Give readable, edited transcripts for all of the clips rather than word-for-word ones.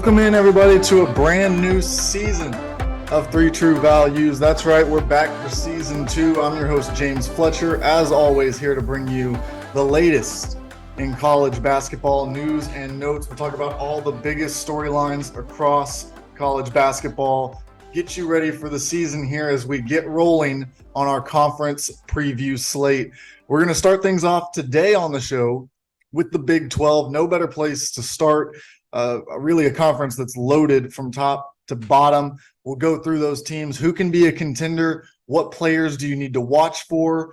Welcome in, everybody, to a brand new season of Three True Values. That's right, we're back for season 2. I'm your host, James Fletcher, as always, here to bring you the latest in college basketball news and notes. We'll talk about all the biggest storylines across college basketball. Get you ready for the season here as we get rolling on our conference preview slate. We're going to start things off today on the show with the Big 12. No better place to start. Really a conference that's loaded from top to bottom. We'll go through those teams. Who can be a contender? What players do you need to watch for?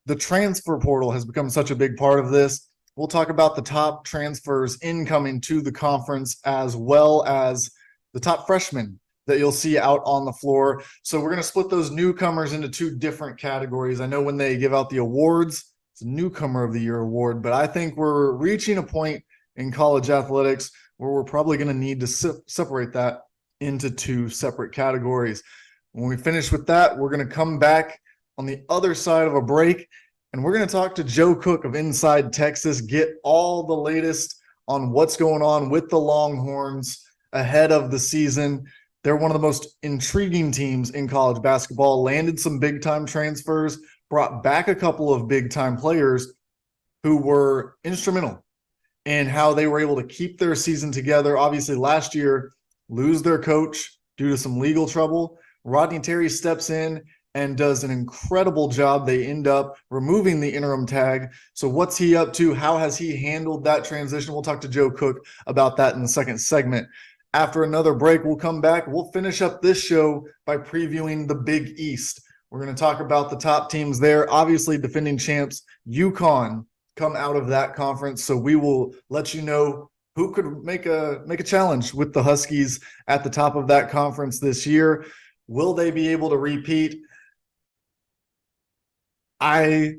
The transfer portal has become such a big part of this. We'll talk about the top transfers incoming to the conference, as well as the top freshmen that you'll see out on the floor. So we're going to split those newcomers into two different categories. I know when they give out the awards, it's a Newcomer of the Year award, but I think we're reaching a point in college athletics where we're probably going to need to separate that into two separate categories. When we finish with that, we're going to come back on the other side of a break, and we're going to talk to Joe Cook of Inside Texas, get all the latest on what's going on with the Longhorns ahead of the season. They're one of the most intriguing teams in college basketball, landed some big-time transfers, brought back a couple of big-time players who were instrumental in how they were able to keep their season together. Obviously, last year, lose their coach due to some legal trouble. Rodney Terry steps in and does an incredible job. They end up removing the interim tag. So what's he up to? How has he handled that transition? We'll talk to Joe Cook about that in the second segment. After another break, we'll come back. We'll finish up this show by previewing the Big East. We're going to talk about the top teams there. Obviously, defending champs, UConn, come out of that conference. So we will let you know who could make a challenge with the Huskies at the top of that conference this year. Will they be able to repeat? I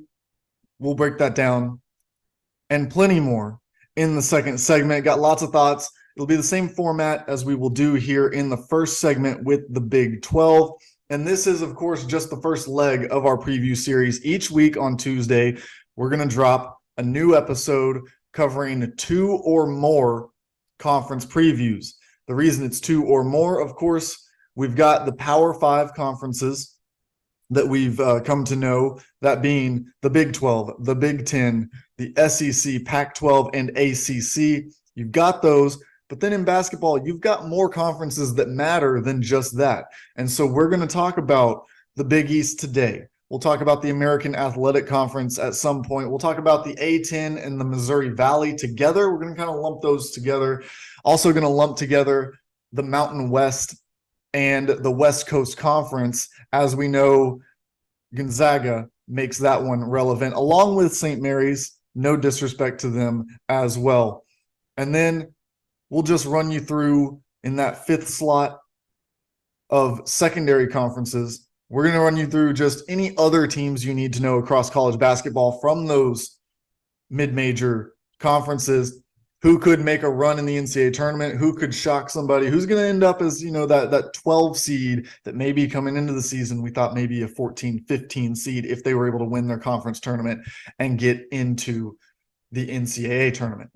will break that down and plenty more in the second segment. Got lots of thoughts. It'll be the same format as we will do here in the first segment with the Big 12. And this is, of course, just the first leg of our preview series. Each week on Tuesday, we're going to drop a new episode covering 2 or more conference previews. The reason it's 2 or more, of course, we've got the Power 5 conferences that we've come to know, that being the Big 12, the Big 10, the SEC, Pac-12, and ACC. You've got those, but then in basketball, you've got more conferences that matter than just that. And so we're going to talk about the Big East today. We'll talk about the American Athletic Conference at some point. We'll talk about the A-10 and the Missouri Valley together. We're going to kind of lump those together. Also going to lump together the Mountain West and the West Coast Conference. As we know, Gonzaga makes that one relevant, along with St. Mary's. No disrespect to them as well. And then we'll just run you through in that 5th slot of secondary conferences. We're going to run you through just any other teams you need to know across college basketball from those mid-major conferences. Who could make a run in the NCAA tournament? Who could shock somebody? Who's going to end up as, that 12 seed that maybe coming into the season, we thought maybe a 14, 15 seed if they were able to win their conference tournament and get into the NCAA tournament.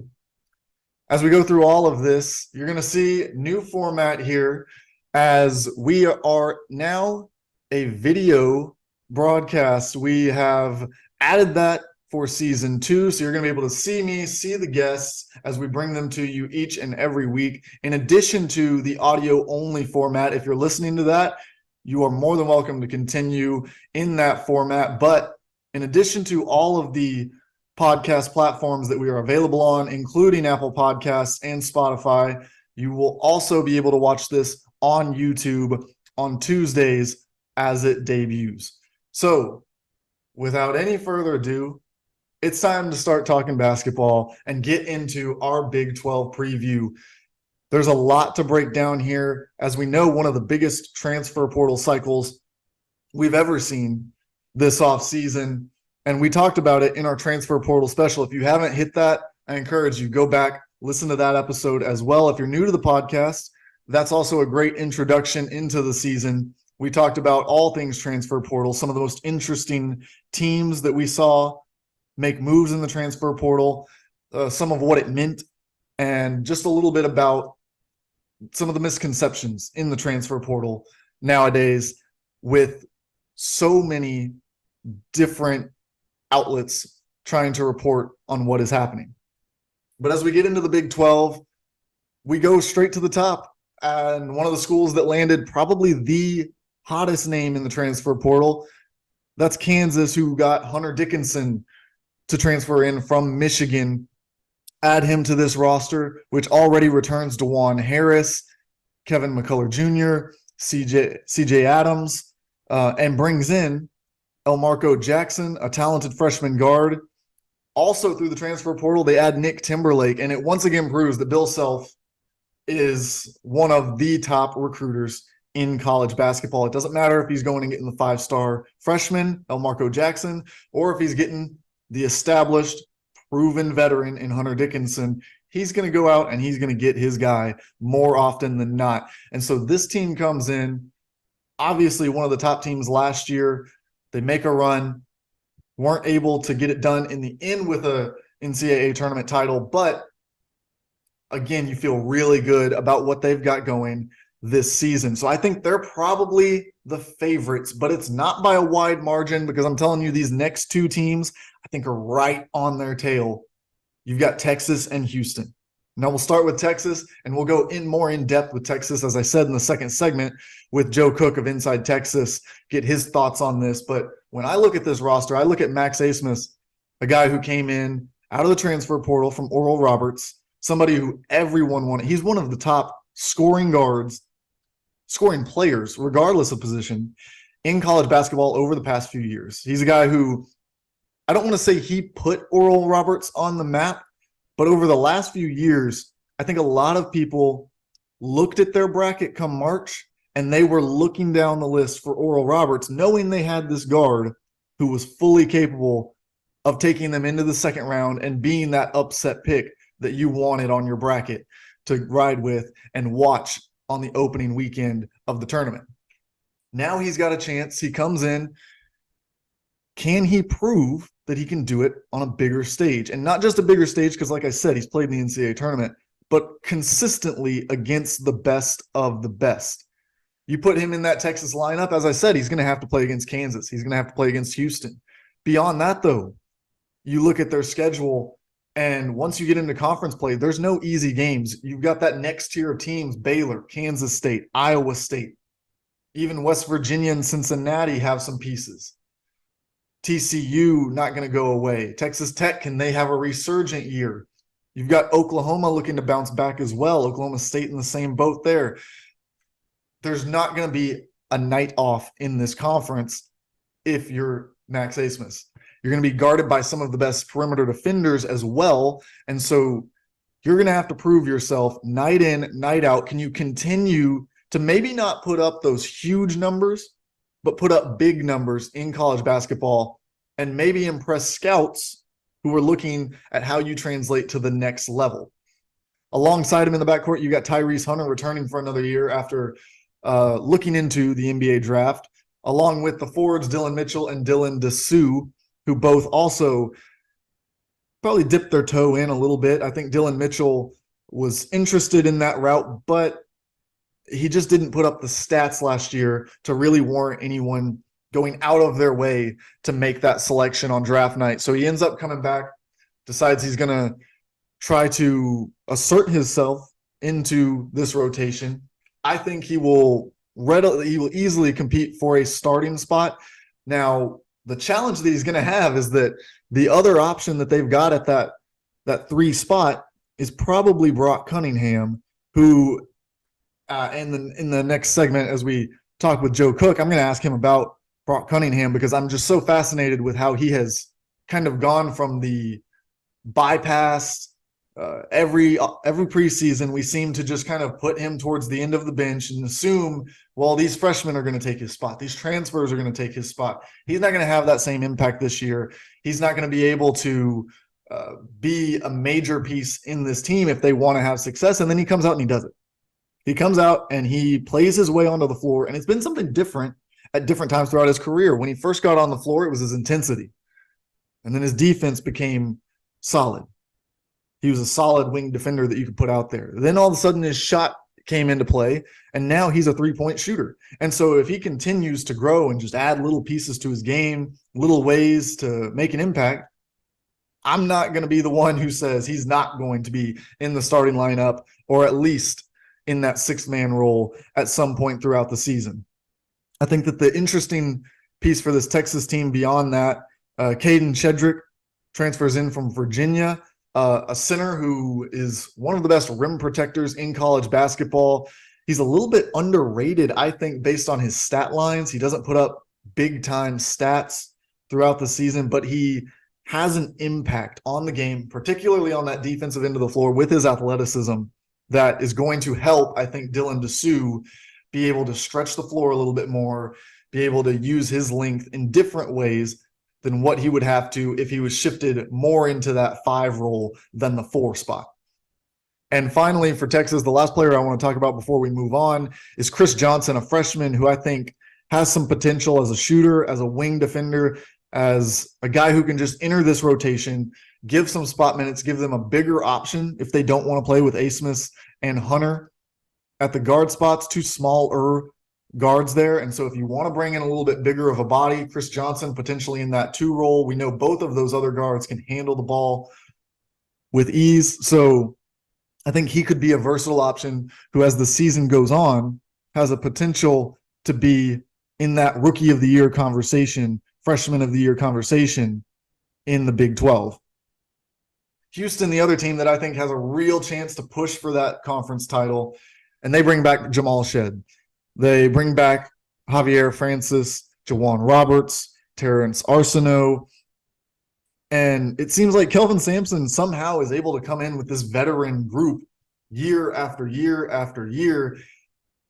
As we go through all of this, you're going to see new format here as we are now a video broadcast. We have added that for season 2. So you're going to be able to see me, see the guests as we bring them to you each and every week. In addition to the audio only format, if you're listening to that, you are more than welcome to continue in that format. But in addition to all of the podcast platforms that we are available on, including Apple Podcasts and Spotify, you will also be able to watch this on YouTube on Tuesdays as it debuts. So without any further ado, it's time to start talking basketball and get into our Big 12 preview. There's a lot to break down here. As we know, one of the biggest transfer portal cycles we've ever seen this offseason. And we talked about it in our transfer portal special. If you haven't hit that, I encourage you, go back, listen to that episode as well. If you're new to the podcast, that's also a great introduction into the season. We talked about all things transfer portal, some of the most interesting teams that we saw make moves in the transfer portal, some of what it meant, and just a little bit about some of the misconceptions in the transfer portal nowadays with so many different outlets trying to report on what is happening. But as we get into the Big 12, we go straight to the top. And one of the schools that landed probably the hottest name in the transfer portal, that's Kansas, who got Hunter Dickinson to transfer in from Michigan. Add him to this roster, which already returns DeJuan Harris, Kevin McCullough Jr., CJ Adams, and brings in Elmarko Jackson, a talented freshman guard. Also through the transfer portal, they add Nick Timberlake, and it once again proves that Bill Self is one of the top recruiters in college basketball. It doesn't matter if he's going and getting the 5-star freshman, Elmarko Jackson, or if he's getting the established, proven veteran in Hunter Dickinson. He's going to go out and he's going to get his guy more often than not. And so this team comes in, obviously one of the top teams last year. They make a run, weren't able to get it done in the end with a NCAA tournament title, but again, you feel really good about what they've got going this season. So I think they're probably the favorites, but it's not by a wide margin, because I'm telling you, these next two teams I think are right on their tail. You've got Texas and Houston. Now we'll start with Texas, and we'll go in more in depth with Texas, as I said in the second segment, with Joe Cook of Inside Texas, get his thoughts on this. But when I look at this roster, I look at Max Abmas, a guy who came in out of the transfer portal from Oral Roberts, somebody who everyone wanted. He's one of the top scoring guards, scoring players, regardless of position, in college basketball over the past few years. He's a guy who, I don't want to say he put Oral Roberts on the map, but over the last few years, I think a lot of people looked at their bracket come March, and they were looking down the list for Oral Roberts, knowing they had this guard who was fully capable of taking them into the second round and being that upset pick that you wanted on your bracket to ride with and watch on the opening weekend of the tournament. Now he's got a chance. He comes in. Can he prove that he can do it on a bigger stage? And not just a bigger stage, because like I said, he's played in the NCAA tournament, but consistently against the best of the best. You put him in that Texas lineup, as I said, he's going to have to play against Kansas. He's going to have to play against Houston. Beyond that, though, you look at their schedule, and once you get into conference play, there's no easy games. You've got that next tier of teams: Baylor, Kansas State, Iowa State. Even West Virginia and Cincinnati have some pieces. TCU not going to go away. Texas Tech, can they have a resurgent year? You've got Oklahoma looking to bounce back as well. Oklahoma State in the same boat there. There's not going to be a night off in this conference if you're Max Abmas. You're going to be guarded by some of the best perimeter defenders as well. And so you're going to have to prove yourself night in, night out. Can you continue to maybe not put up those huge numbers, but put up big numbers in college basketball and maybe impress scouts who are looking at how you translate to the next level? Alongside him in the backcourt, you got Tyrese Hunter returning for another year after looking into the NBA draft, along with the forwards Dylan Mitchell and Dylan Dessou, who both also probably dipped their toe in a little bit. I think Dylan Mitchell was interested in that route, but he just didn't put up the stats last year to really warrant anyone going out of their way to make that selection on draft night. So he ends up coming back, decides he's going to try to assert himself into this rotation. I think he will easily compete for a starting spot. Now, the challenge that he's going to have is that the other option that they've got at that 3 spot is probably Brock Cunningham, who in the next segment, as we talk with Joe Cook, I'm going to ask him about Brock Cunningham, because I'm just so fascinated with how he has kind of gone from the bypass. Every preseason, we seem to just kind of put him towards the end of the bench and assume, well, these freshmen are going to take his spot. These transfers are going to take his spot. He's not going to have that same impact this year. He's not going to be able to be a major piece in this team if they want to have success. And then he comes out and he does it. He comes out and he plays his way onto the floor. And it's been something different at different times throughout his career. When he first got on the floor, it was his intensity. And then his defense became solid. He was a solid wing defender that you could put out there. Then all of a sudden his shot came into play, and now he's a three-point shooter. And so if he continues to grow and just add little pieces to his game, little ways to make an impact, I'm not going to be the one who says he's not going to be in the starting lineup or at least in that sixth-man role at some point throughout the season. I think that the interesting piece for this Texas team beyond that, Caden Shedrick transfers in from Virginia, a center who is one of the best rim protectors in college basketball. He's a little bit underrated, I think, based on his stat lines. He doesn't put up big-time stats throughout the season, but he has an impact on the game, particularly on that defensive end of the floor with his athleticism that is going to help, I think, Dylan Disu be able to stretch the floor a little bit more, be able to use his length in different ways than what he would have to if he was shifted more into that 5 role than the 4 spot. And finally, for Texas, the last player I want to talk about before we move on is Chris Johnson, a freshman who I think has some potential as a shooter, as a wing defender, as a guy who can just enter this rotation, give some spot minutes, give them a bigger option if they don't want to play with Asmus and Hunter at the guard spots, 2 smaller guards there. And so if you want to bring in a little bit bigger of a body, Chris Johnson potentially in that 2 role. We know both of those other guards can handle the ball with ease. So I think he could be a versatile option who, as the season goes on, has a potential to be in that rookie of the year conversation, freshman of the year conversation in the Big 12. Houston, the other team that I think has a real chance to push for that conference title, and they bring back Jamal Shed. They bring back Javier Francis, Jawan Roberts, Terrence Arsenault, and it seems like Kelvin Sampson somehow is able to come in with this veteran group year after year after year,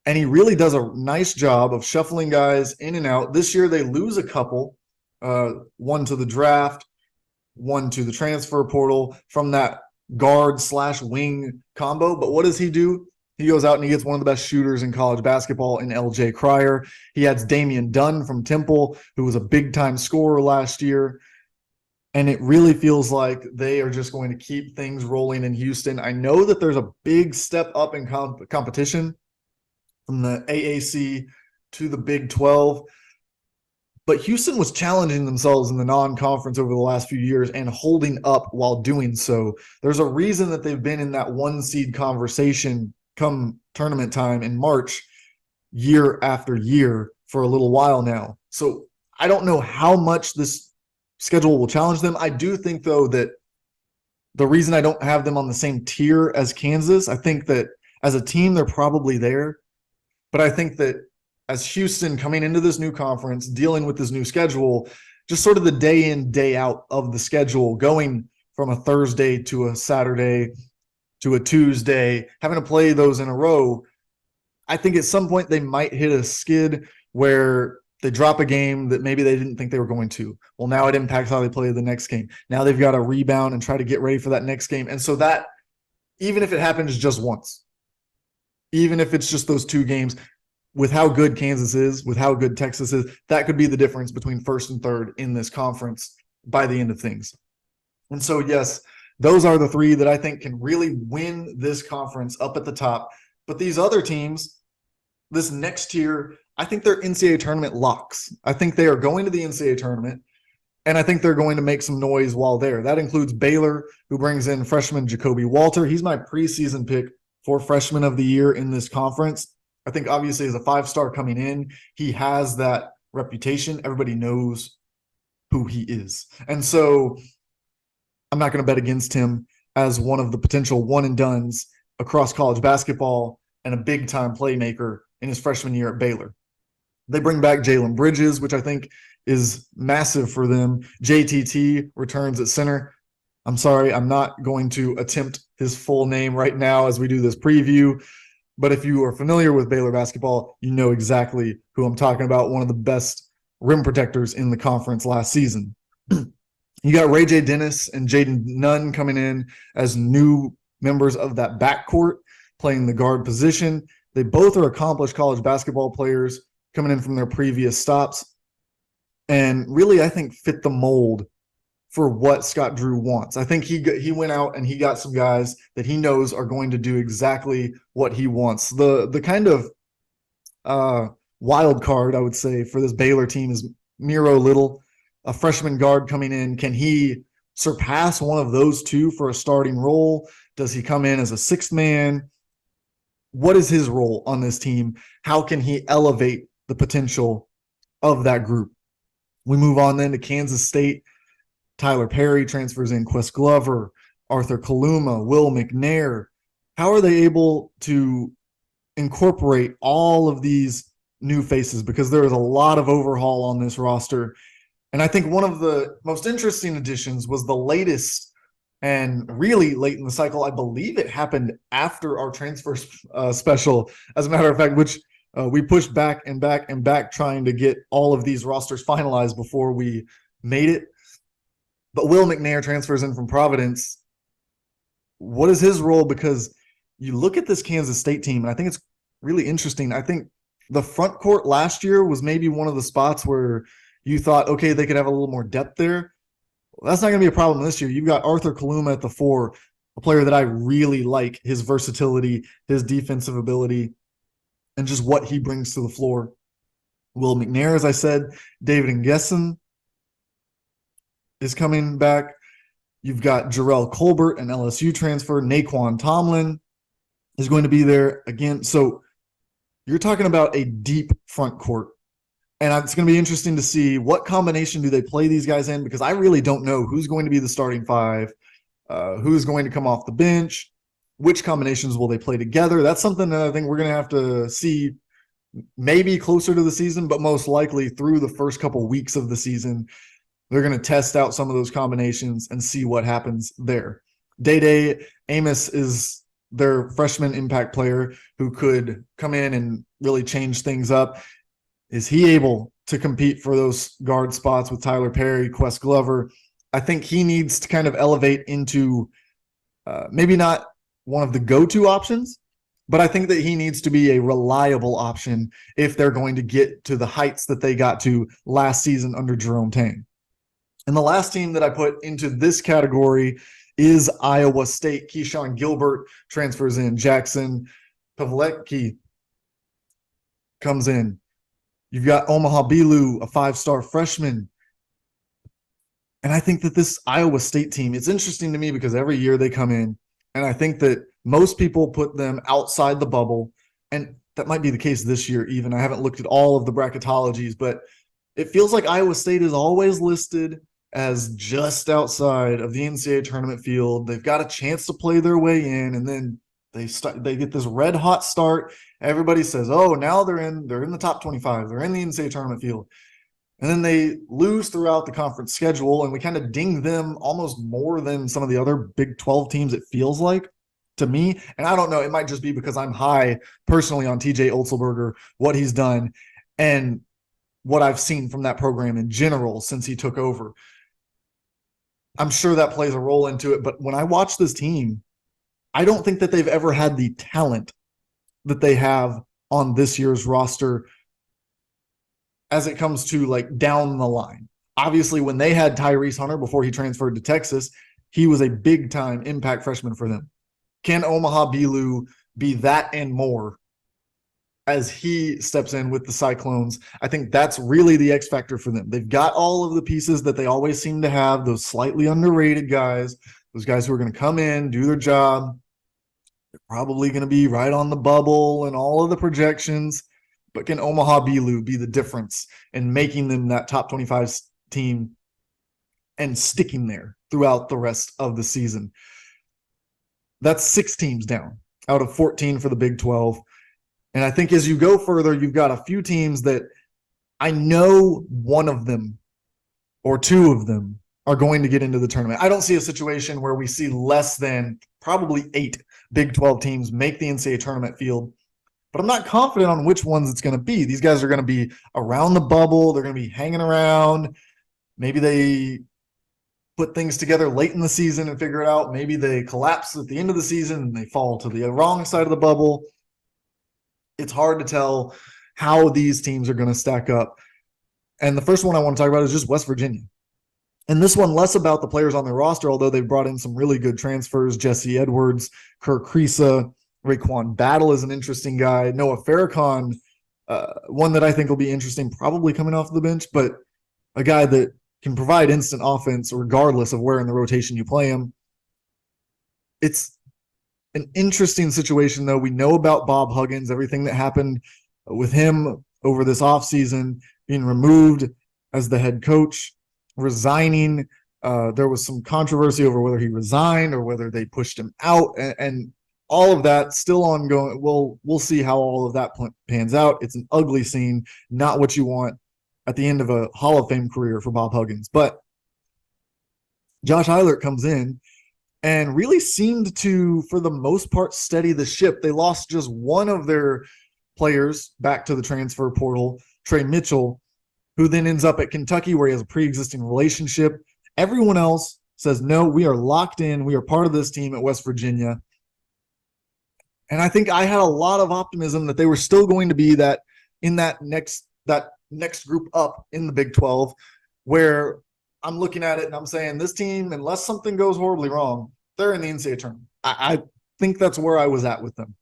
and he really does a nice job of shuffling guys in and out. This year they lose a couple, one to the draft, one to the transfer portal from that guard/wing combo. But what does he do? He goes out and he gets one of the best shooters in college basketball in LJ Cryer. He adds Damian Dunn from Temple, who was a big-time scorer last year. And it really feels like they are just going to keep things rolling in Houston. I know that there's a big step up in competition from the AAC to the Big 12. But Houston was challenging themselves in the non-conference over the last few years and holding up while doing so. There's a reason that they've been in that 1 seed conversation come tournament time in March year after year for a little while now. So I don't know how much this schedule will challenge them. I do think, though, that the reason I don't have them on the same tier as Kansas, I think that as a team, they're probably there. But I think that as Houston coming into this new conference, dealing with this new schedule, just sort of the day in, day out of the schedule, going from a Thursday to a Saturday to a Tuesday, having to play those in a row, I think at some point they might hit a skid where they drop a game that maybe they didn't think they were going to. Well, now it impacts how they play the next game. Now they've got to rebound and try to get ready for that next game. And so that, even if it happens just once, even if it's just those 2 games, with how good Kansas is, with how good Texas is, that could be the difference between first and third in this conference by the end of things. And so, yes, those are the 3 that I think can really win this conference up at the top. But these other teams, this next tier, I think they're NCAA tournament locks. I think they are going to the NCAA tournament, and I think they're going to make some noise while there. That includes Baylor, who brings in freshman Jacoby Walter. He's my preseason pick for freshman of the year in this conference. I think obviously as a 5-star coming in, he has that reputation. Everybody knows who he is. And so I'm not going to bet against him as one of the potential one-and-dones across college basketball and a big-time playmaker in his freshman year at Baylor. They bring back Jalen Bridges, which I think is massive for them. JTT returns at center. I'm sorry, I'm not going to attempt his full name right now as we do this preview. But if you are familiar with Baylor basketball, you know exactly who I'm talking about, one of the best rim protectors in the conference last season. You got Ray J. Dennis and Jaden Nunn coming in as new members of that backcourt, playing the guard position. They both are accomplished college basketball players coming in from their previous stops and really, I think, fit the mold for what Scott Drew wants. I think he went out and he got some guys that he knows are going to do exactly what he wants. The kind of wild card, I would say, for this Baylor team is Miro Little, a freshman guard coming in. Can he surpass one of those two for a starting role? Does he come in as a sixth man? What is his role on this team? How can he elevate the potential of that group? We move on then to Kansas State. Tyler Perry transfers in, Quest Glover, Arthur Kaluma, Will McNair. How are they able to incorporate all of these new faces? Because there is a lot of overhaul on this roster. And I think one of the most interesting additions was the latest and really late in the cycle. I believe it happened after our transfer special, as a matter of fact, which we pushed back and back and back trying to get all of these rosters finalized before we made it. But Will McNair transfers in from Providence. What is his role? Because you look at this Kansas State team, and I think it's really interesting. I think the front court last year was maybe one of the spots where you thought, okay, they could have a little more depth there. Well, that's not going to be a problem this year. You've got Arthur Kaluma at the 4, a player that I really like, his versatility, his defensive ability, and just what he brings to the floor. Will McNair, as I said, David Ngessen is coming back. You've got Jarrell Colbert, an LSU transfer. Naquan Tomlin is going to be there again. So you're talking about a deep front court. And it's going to be interesting to see what combination do they play these guys in, because I really don't know who's going to be the starting 5, who's going to come off the bench, which combinations will they play together. That's something that I think we're going to have to see maybe closer to the season, but most likely through the first couple weeks of the season. They're going to test out some of those combinations and see what happens there. Day Amos is their freshman impact player who could come in and really change things up. Is he able to compete for those guard spots with Tyler Perry, Quest Glover? I think he needs to kind of elevate into maybe not one of the go-to options, but I think that he needs to be a reliable option if they're going to get to the heights that they got to last season under Jerome Tang. And the last team that I put into this category is Iowa State. Keyshawn Gilbert transfers in. Jackson Pavlecki comes in. You've got Omaha Bilu, a 5-star freshman. And I think that this Iowa State team, it's interesting to me because every year they come in, and I think that most people put them outside the bubble. And that might be the case this year even. I haven't looked at all of the bracketologies, but it feels like Iowa State is always listed as just outside of the NCAA tournament field. They've got a chance to play their way in, and then they get this red hot start. Everybody says, oh, now they're in the top 25. They're in the NCAA tournament field. And then they lose throughout the conference schedule, and we kind of ding them almost more than some of the other Big 12 teams, it feels like, to me. And I don't know, it might just be because I'm high personally on TJ Otzelberger, what he's done, and what I've seen from that program in general since he took over. I'm sure that plays a role into it. But when I watch this team, I don't think that they've ever had the talent that they have on this year's roster as it comes to like down the line. Obviously, when they had Tyrese Hunter before he transferred to Texas, he was a big time impact freshman for them. Can Omaha Bilu be that and more as he steps in with the Cyclones? I think that's really the X factor for them. They've got all of the pieces that they always seem to have, those slightly underrated guys, those guys who are going to come in, do their job. They're probably going to be right on the bubble and all of the projections. But can Omaha Bilu be the difference in making them that top 25 team and sticking there throughout the rest of the season? That's 6 teams down out of 14 for the Big 12. And I think as you go further, you've got a few teams that I know one of them or 2 of them are going to get into the tournament. I don't see a situation where we see less than probably 8 Big 12 teams make the NCAA tournament field. But I'm not confident on which ones it's going to be. These guys are going to be around the bubble. They're going to be hanging around. Maybe they put things together late in the season and figure it out. Maybe they collapse at the end of the season and they fall to the wrong side of the bubble. It's hard to tell how these teams are going to stack up. And the first one I want to talk about is just West Virginia. And this one less about the players on their roster, although they brought in some really good transfers. Jesse Edwards, Kirk Kriisa, Raekwon Battle is an interesting guy. Noah Farrakhan, one that I think will be interesting, probably coming off the bench, but a guy that can provide instant offense regardless of where in the rotation you play him. It's an interesting situation, though. We know about Bob Huggins, everything that happened with him over this offseason, being removed as the head coach, resigning. There was some controversy over whether he resigned or whether they pushed him out, and all of that still ongoing. We'll see how all of that pans out. It's an ugly scene, not what you want at the end of a Hall of Fame career for Bob Huggins. But Josh Eilert comes in and really seemed to, for the most part, steady the ship. They lost just one of their players back to the transfer portal, Trey Mitchell, who then ends up at Kentucky where he has a pre-existing relationship. Everyone else says, no, we are locked in. We are part of this team at West Virginia. And I think I had a lot of optimism that they were still going to be that in that next group up in the Big 12, where I'm looking at it and I'm saying this team, unless something goes horribly wrong, they're in the NCAA tournament. I think that's where I was at with them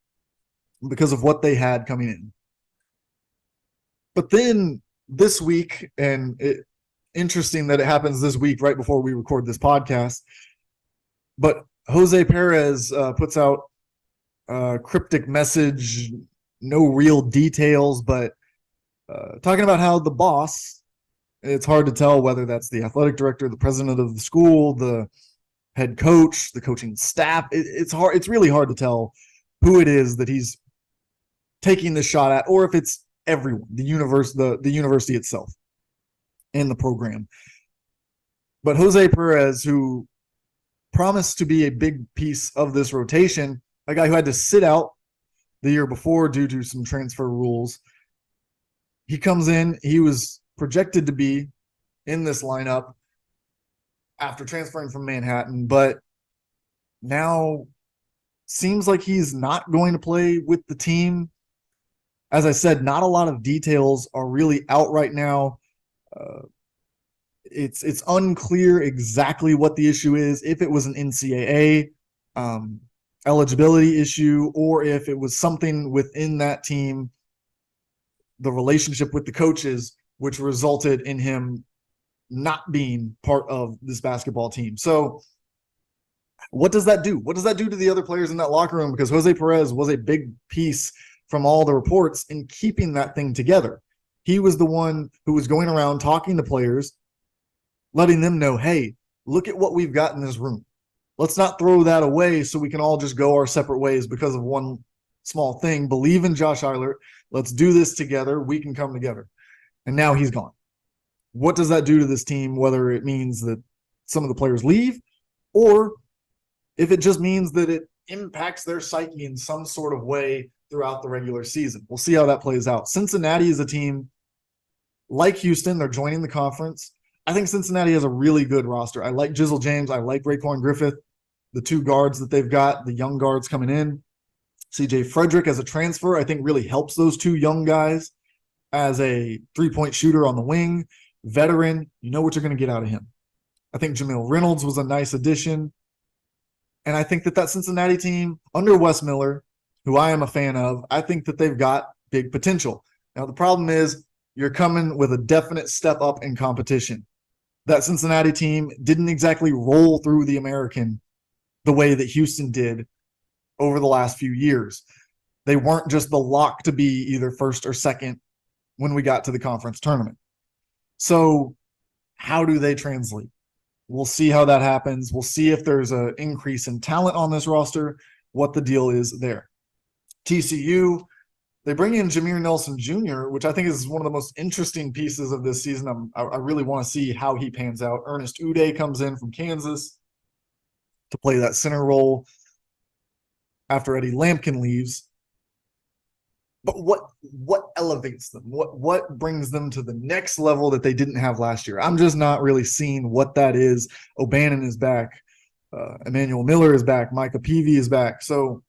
because of what they had coming in. But then this week, and interesting that it happens this week right before we record this podcast, but Jose Perez puts out a cryptic message, no real details, but talking about how the boss, it's hard to tell whether that's the athletic director, the president of the school, the head coach, the coaching staff. It's hard. It's really hard to tell who it is that he's taking this shot at, or if it's everyone, the university itself and the program. But Jose Perez, who promised to be a big piece of this rotation, a guy who had to sit out the year before due to some transfer rules, he comes in. He was projected to be in this lineup after transferring from Manhattan, but now seems like he's not going to play with the team. As I said, not a lot of details are really out right now. It's unclear exactly what the issue is, if it was an NCAA eligibility issue or if it was something within that team, the relationship with the coaches, which resulted in him not being part of this basketball team. So what does that do? What does that do to the other players in that locker room? Because Jose Perez was a big piece from all the reports in keeping that thing together. He was the one who was going around talking to players, letting them know, hey, look at what we've got in this room. Let's not throw that away so we can all just go our separate ways because of one small thing. Believe in Josh Eilert. Let's do this together. We can come together. And now he's gone. What does that do to this team, whether it means that some of the players leave or if it just means that it impacts their psyche in some sort of way throughout the regular season? We'll see how that plays out. Cincinnati is a team like Houston. They're joining the conference. I think Cincinnati has a really good roster. I like Jizzle James. I like Raekwon Griffith, the two guards that they've got, the young guards coming in. CJ Frederick as a transfer, I think really helps those two young guys as a three-point shooter on the wing, veteran. You know what you're going to get out of him. I think Jamil Reynolds was a nice addition. And I think that Cincinnati team under Wes Miller, who I am a fan of, I think that they've got big potential. Now, the problem is you're coming with a definite step up in competition. That Cincinnati team didn't exactly roll through the American the way that Houston did over the last few years. They weren't just the lock to be either first or second when we got to the conference tournament. So how do they translate? We'll see how that happens. We'll see if there's an increase in talent on this roster, what the deal is there. TCU, they bring in Jameer Nelson Jr., which I think is one of the most interesting pieces of this season. I really want to see how he pans out. Ernest Uday comes in from Kansas to play that center role after Eddie Lampkin leaves. But what elevates them? What brings them to the next level that they didn't have last year? I'm just not really seeing what that is. O'Bannon is back. Emmanuel Miller is back. Micah Peavy is back. So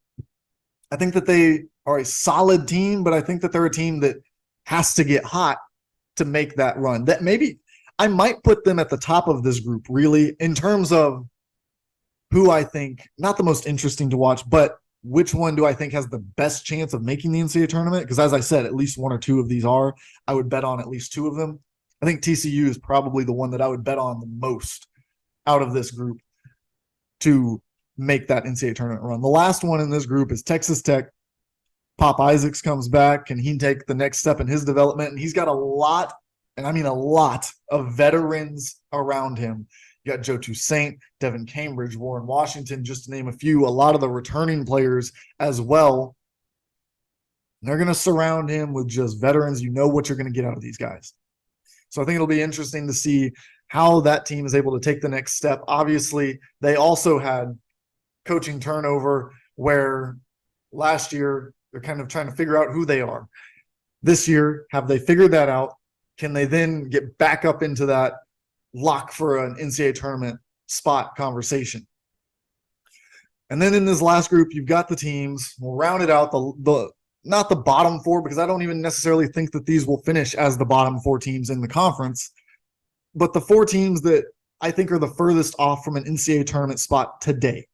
I think that they are a solid team, but I think that they're a team that has to get hot to make that run. That maybe I might put them at the top of this group, really, in terms of who I think, not the most interesting to watch, but which one do I think has the best chance of making the NCAA tournament? Because as I said, at least one or two of these are. I would bet on at least two of them. I think TCU is probably the one that I would bet on the most out of this group to make that NCAA tournament run. The last one in this group is Texas Tech. Pop Isaacs comes back. Can he take the next step in his development? And he's got a lot, and I mean a lot, of veterans around him. You got Joe Toussaint, Devin Cambridge, Warren Washington, just to name a few. A lot of the returning players as well. They're going to surround him with just veterans. You know what you're going to get out of these guys. So I think it'll be interesting to see how that team is able to take the next step. Obviously, they also had coaching turnover where last year they're kind of trying to figure out who they are. This year, have they figured that out? Can they then get back up into that lock for an NCAA tournament spot conversation? And then in this last group, you've got the teams. We'll round it out, the not the bottom four, because I don't even necessarily think that these will finish as the bottom four teams in the conference, but the four teams that I think are the furthest off from an NCAA tournament spot today,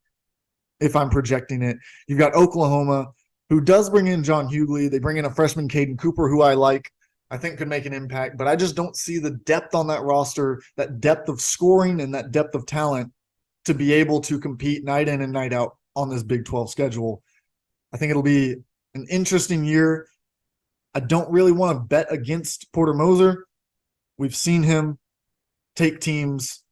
if I'm projecting it. You've got Oklahoma, who does bring in John Hughley. They bring in a freshman, Caden Cooper, who I like. I think could make an impact, but I just don't see the depth on that roster, that depth of scoring and that depth of talent to be able to compete night in and night out on this Big 12 schedule. I think it'll be an interesting year. I don't really want to bet against Porter Moser. We've seen him take teams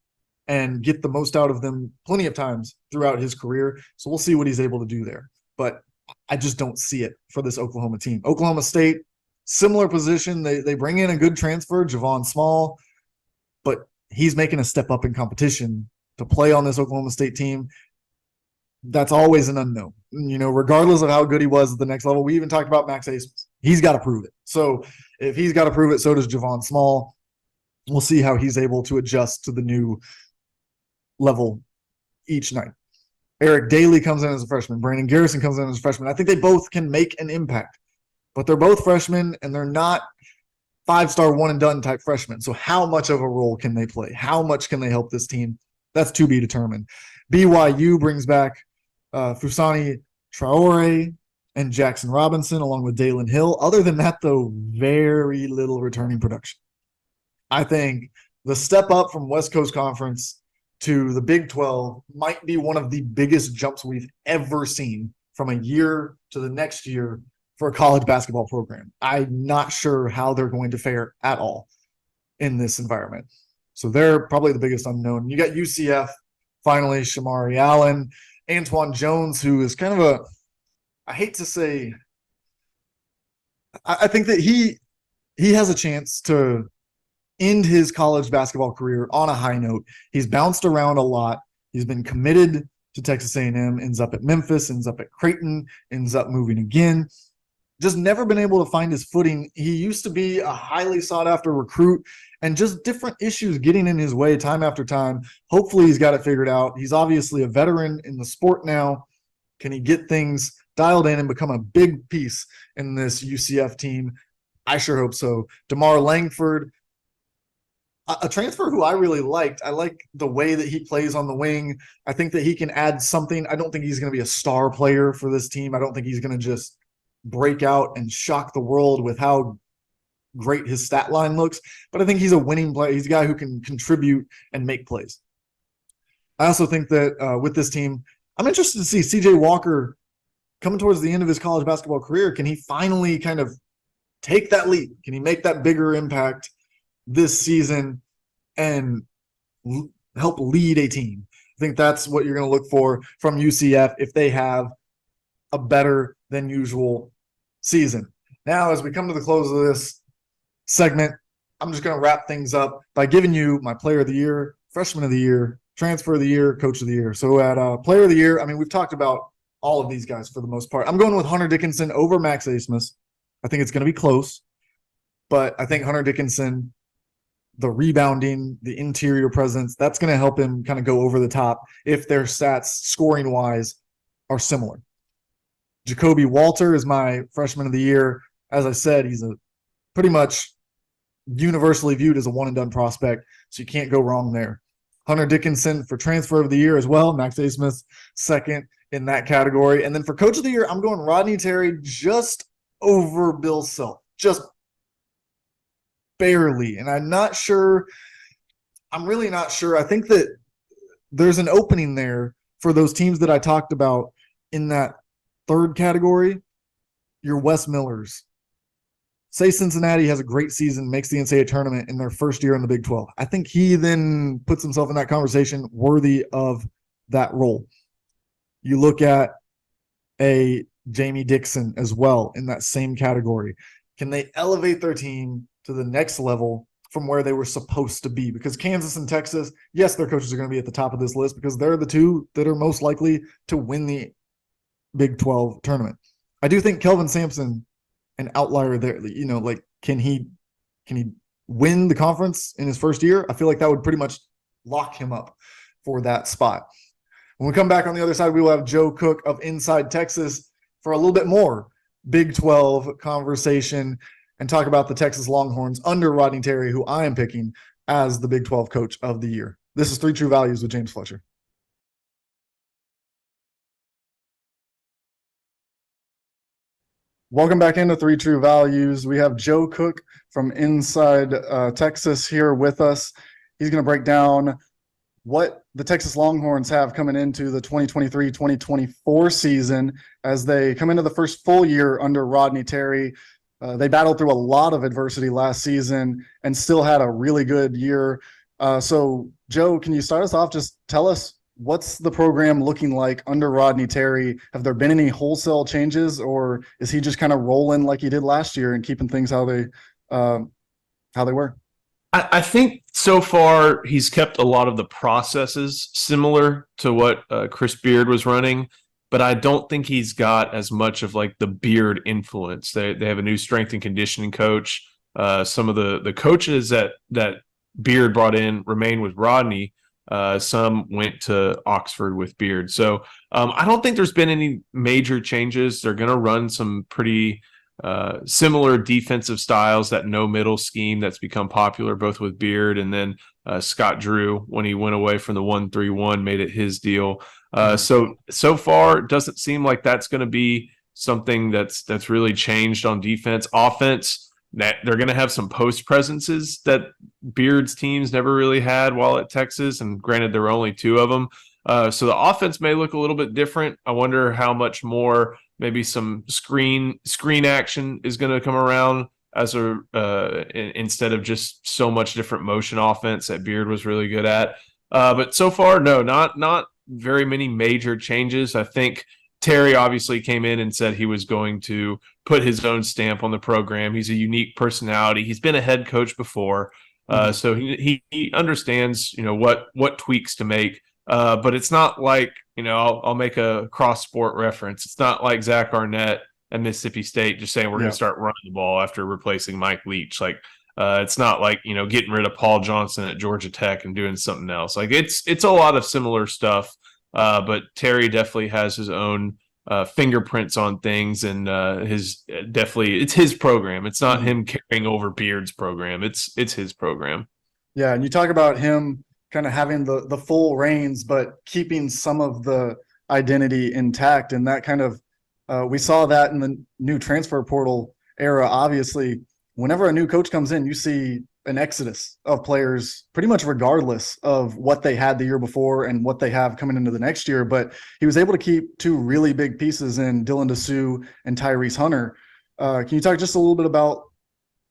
and get the most out of them plenty of times throughout his career. So we'll see what he's able to do there. But I just don't see it for this Oklahoma team. Oklahoma State, similar position. They bring in a good transfer, Javon Small, but he's making a step up in competition to play on this Oklahoma State team. That's always an unknown. You know, regardless of how good he was at the next level, we even talked about Max Abmas. He's got to prove it. So if he's got to prove it, so does Javon Small. We'll see how he's able to adjust to the new level each night. Eric Daly comes in as a freshman. Brandon Garrison comes in as a freshman. I think they both can make an impact, but they're both freshmen and they're not five-star one-and-done type freshmen. So how much of a role can they play? How much can they help this team? That's to be determined. BYU brings back Fousseyni Traore and Jackson Robinson along with Dalen Hill. Other than that, though, very little returning production. I think the step up from West Coast Conference to the Big 12 might be one of the biggest jumps we've ever seen from a year to the next year for a college basketball program. I'm not sure how they're going to fare at all in this environment. So they're probably the biggest unknown. You got UCF, finally, Shamari Allen, Antoine Jones, who is kind of I hate to say, I think that he has a chance to end his college basketball career on a high note. He's bounced around a lot. He's been committed to Texas A&M, ends up at Memphis, ends up at Creighton, ends up moving again. Just never been able to find his footing. He used to be a highly sought-after recruit, and just different issues getting in his way time after time. Hopefully he's got it figured out. He's obviously a veteran in the sport now. Can he get things dialed in and become a big piece in this UCF team? I sure hope so. DeMar Langford, a transfer who I really liked. I like the way that he plays on the wing. I think that he can add something. I don't think he's going to be a star player for this team. I don't think he's going to just break out and shock the world with how great his stat line looks, but I think he's a winning player. He's a guy who can contribute and make plays. I also think that with this team, I'm interested to see CJ Walker coming towards the end of his college basketball career. Can he finally kind of take that leap? Can he make that bigger impact this season and help lead a team? I think that's what you're going to look for from UCF if they have a better than usual season. Now, as we come to the close of this segment, I'm just going to wrap things up by giving you my player of the year, freshman of the year, transfer of the year, coach of the year. So at player of the year, I mean, we've talked about all of these guys for the most part. I'm going with Hunter Dickinson over Max Abmas. I think it's going to be close, but I think Hunter Dickinson, the rebounding, the interior presence, that's going to help him kind of go over the top if their stats scoring wise are similar. Jacoby Walter is my freshman of the year. As I said, he's a pretty much universally viewed as a one and done prospect, so you can't go wrong there. Hunter Dickinson for transfer of the year as well. Max Abmas second in that category. And then for coach of the year, I'm going Rodney Terry just over Bill Self, just barely. And I'm really not sure. I think that there's an opening there for those teams that I talked about in that third category. Your Wes Millers. Say Cincinnati has a great season, makes the NCAA tournament in their first year in the Big 12. I think he then puts himself in that conversation worthy of that role. You look at a Jamie Dixon as well in that same category. Can they elevate their team to the next level from where they were supposed to be? Because Kansas and Texas, yes, their coaches are going to be at the top of this list because they're the two that are most likely to win the Big 12 tournament. I do think Kelvin Sampson, an outlier there, can he win the conference in his first year? I feel like that would pretty much lock him up for that spot. When we come back on the other side, we will have Joe Cook of Inside Texas for a little bit more Big 12 conversation and talk about the Texas Longhorns under Rodney Terry, who I am picking as the Big 12 coach of the year. This is Three True Values with James Fletcher. Welcome back into Three True Values. We have Joe Cook from Inside Texas here with us. He's going to break down what the Texas Longhorns have coming into the 2023-2024 season as they come into the first full year under Rodney Terry. They battled through a lot of adversity last season and still had a really good year. So, Joe, can you start us off? Just tell us, what's the program looking like under Rodney Terry? Have there been any wholesale changes, or is he just kind of rolling like he did last year and keeping things how they were? I think so far he's kept a lot of the processes similar to what Chris Beard was running, but I don't think he's got as much of like the Beard influence. They have a new strength and conditioning coach. Some of the coaches that Beard brought in remain with Rodney. Some went to Oxford with Beard. So I don't think there's been any major changes. They're going to run some pretty similar defensive styles, that no middle scheme that's become popular both with Beard and then Scott Drew, when he went away from the 1-3-1, made it his deal. So far it doesn't seem like that's going to be something that's really changed on defense. Offense, that they're going to have some post presences that Beard's teams never really had while at Texas, and granted there were only two of them. So the offense may look a little bit different. I wonder how much more maybe some screen action is going to come around as instead of just so much different motion offense that Beard was really good at. But so far, no, not very many major changes. I think Terry obviously came in and said he was going to put his own stamp on the program. He's a unique personality. He's been a head coach before, so he understands what tweaks to make. But it's not like, I'll make a cross sport reference. It's not like Zach Arnett at Mississippi State just saying we're going to start running the ball after replacing Mike Leach. Like it's not like getting rid of Paul Johnson at Georgia Tech and doing something else. Like it's a lot of similar stuff. But Terry definitely has his own fingerprints on things, and it's his program. It's not him carrying over Beard's program. It's his program. Yeah, and you talk about him kind of having the full reins, but keeping some of the identity intact, and that kind of we saw that in the new transfer portal era. Obviously, whenever a new coach comes in, you see an exodus of players pretty much regardless of what they had the year before and what they have coming into the next year. But he was able to keep two really big pieces in Dylan Dessou and Tyrese Hunter. Can you talk just a little bit about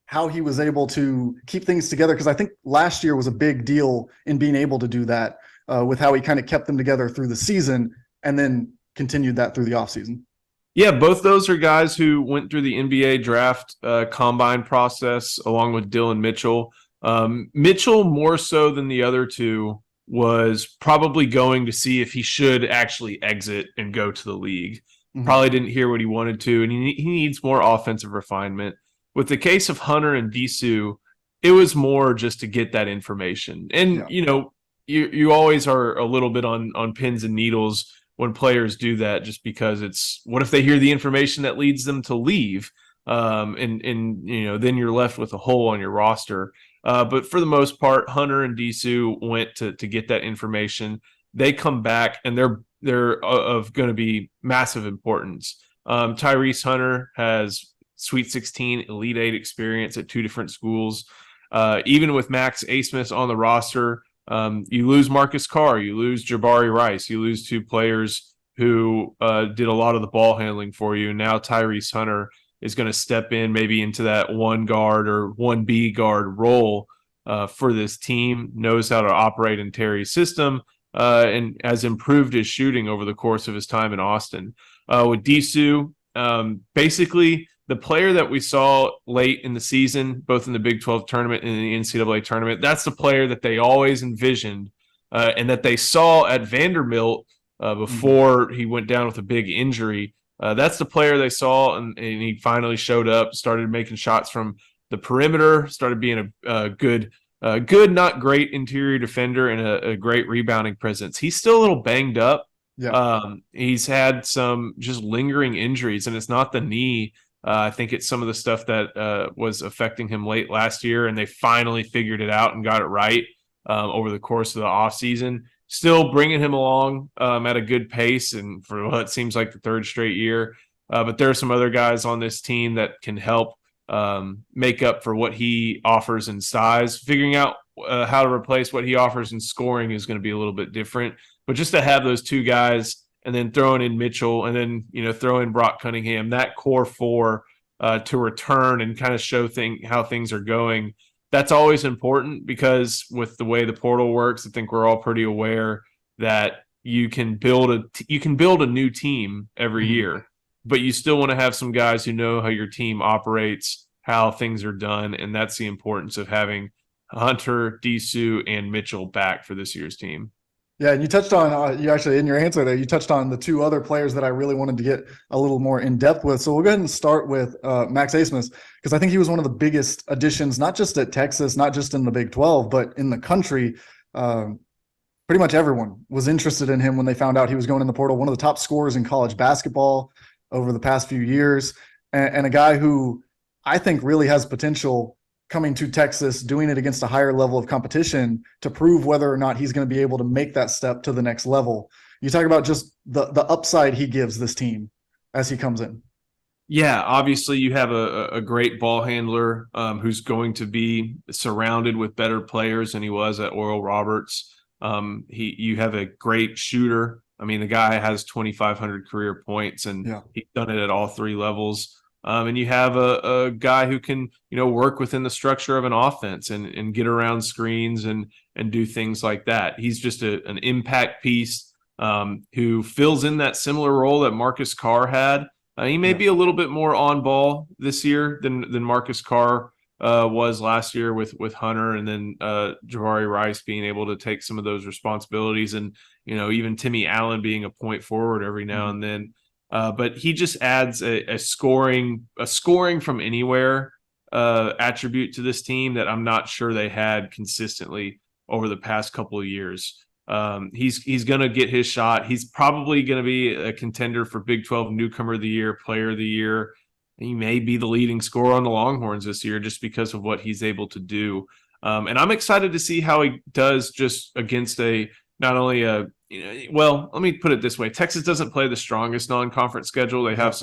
how he was able to keep things together? Because I think last year was a big deal in being able to do that with how he kind of kept them together through the season and then continued that through the offseason. Yeah, both those are guys who went through the NBA draft combine process along with Dylan Mitchell. Mitchell, more so than the other two, was probably going to see if he should actually exit and go to the league. Mm-hmm. Probably didn't hear what he wanted to, and he needs more offensive refinement. With the case of Hunter and Dessou, it was more just to get that information. And, you always are a little bit on pins and needles when players do that, just because it's, what if they hear the information that leads them to leave? And then you're left with a hole on your roster. But for the most part, Hunter and Disu went to get that information. They come back and they're of going to be massive importance. Tyrese Hunter has Sweet 16, Elite 8 experience at 2 different schools. Even with Max Asmus on the roster, you lose Marcus Carr, you lose Jabari Rice, you lose 2 players who did a lot of the ball handling for you. Now Tyrese Hunter is going to step in maybe into that 1 guard or 1B guard role for this team, knows how to operate in Terry's system, and has improved his shooting over the course of his time in Austin. With Disu, basically the player that we saw late in the season, both in the Big 12 tournament and in the NCAA tournament, that's the player that they always envisioned and that they saw at Vanderbilt before he went down with a big injury. That's the player they saw, and he finally showed up, started making shots from the perimeter, started being a good, not great interior defender and a great rebounding presence. He's still a little banged up. Yeah. He's had some just lingering injuries, and it's not the knee. I think it's some of the stuff that was affecting him late last year, and they finally figured it out and got it right over the course of the offseason. Still bringing him along at a good pace, and for what seems like the 3rd straight year. But there are some other guys on this team that can help make up for what he offers in size. Figuring out how to replace what he offers in scoring is going to be a little bit different. But just to have those 2 guys, and then throwing in Mitchell, and then throw in Brock Cunningham, that core 4 to return and kind of show how things are going. That's always important, because with the way the portal works, I think we're all pretty aware that you can build a new team every year, but you still want to have some guys who know how your team operates, how things are done, and that's the importance of having Hunter, Disu, and Mitchell back for this year's team. Yeah, and you touched on you actually in your answer there. You touched on the 2 other players that I really wanted to get a little more in depth with. So we'll go ahead and start with Max Asmus, because I think he was one of the biggest additions, not just at Texas, not just in the Big 12, but in the country. Pretty much everyone was interested in him when they found out he was going in the portal. One of the top scorers in college basketball over the past few years, and a guy who I think really has potential coming to Texas, doing it against a higher level of competition to prove whether or not he's going to be able to make that step to the next level. You talk about just the upside he gives this team as he comes in. Yeah, obviously you have a great ball handler who's going to be surrounded with better players than he was at Oral Roberts. You have a great shooter. I mean, the guy has 2,500 career points, and he's done it at all 3 levels. And you have a guy who can, work within the structure of an offense and get around screens and do things like that. He's just an impact piece who fills in that similar role that Marcus Carr had. He may be a little bit more on ball this year than Marcus Carr was last year with Hunter, and then Jabari Rice being able to take some of those responsibilities, and even Timmy Allen being a point forward every now and then. But he just adds a scoring from anywhere attribute to this team that I'm not sure they had consistently over the past couple of years. He's going to get his shot. He's probably going to be a contender for Big 12 Newcomer of the Year, Player of the Year. He may be the leading scorer on the Longhorns this year just because of what he's able to do. And I'm excited to see how he does just against not only a well, let me put it this way. Texas doesn't play the strongest non-conference schedule. They have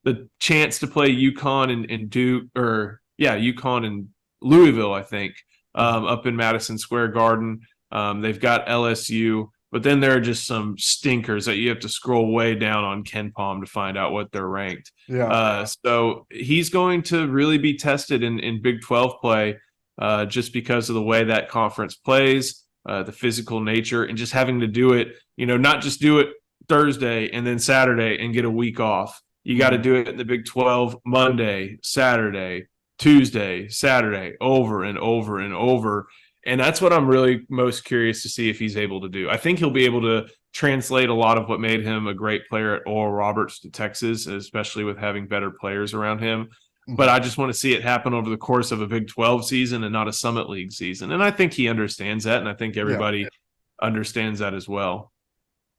the chance to play UConn and Duke, UConn and Louisville, I think, up in Madison Square Garden. They've got LSU, but then there are just some stinkers that you have to scroll way down on KenPom to find out what they're ranked. So he's going to really be tested in Big 12 play just because of the way that conference plays. The physical nature, and just having to do it, not just do it Thursday and then Saturday and get a week off. You got to do it in the Big 12 Monday, Saturday, Tuesday, Saturday, over and over and over. And that's what I'm really most curious to see if he's able to do. I think he'll be able to translate a lot of what made him a great player at Oral Roberts to Texas, especially with having better players around him. But I just want to see it happen over the course of a Big 12 season and not a Summit League season. And I think he understands that, and I think everybody understands that as well.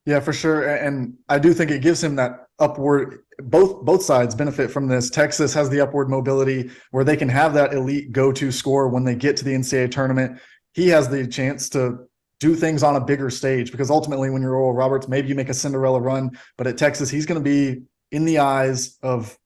Yeah, for sure. And I do think it gives him that upward, both sides benefit from this. Texas has the upward mobility where they can have that elite go-to score when they get to the NCAA tournament. He has the chance to do things on a bigger stage because ultimately when you're Oral Roberts, maybe you make a Cinderella run, but at Texas, he's going to be in the eyes of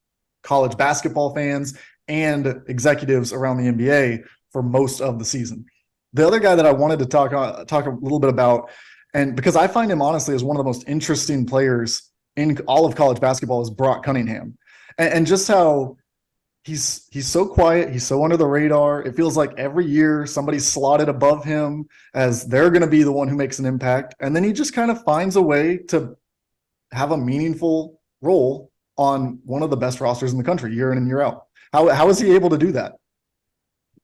college basketball fans and executives around the NBA for most of the season. The other guy that I wanted to talk a little bit about, and because I find him honestly as one of the most interesting players in all of college basketball, is Brock Cunningham, and just how he's so quiet, he's so under the radar. It feels like every year somebody's slotted above him as they're going to be the one who makes an impact, and then he just kind of finds a way to have a meaningful role on one of the best rosters in the country year in and year out. How is he able to do that?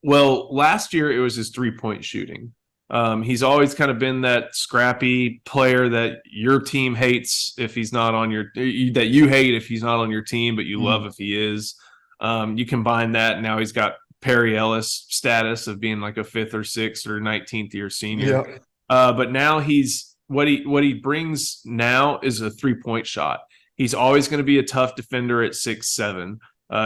Well, last year it was his 3-point shooting. He's always kind of been that scrappy player that your team hates if he's not on your that you hate if he's not on your team, but you love if he is. You combine that, now he's got Perry Ellis status of being like a 5th or 6th or 19th year senior. Yeah. But now he's what he brings now is a 3-point shot. He's always going to be a tough defender at 6'7".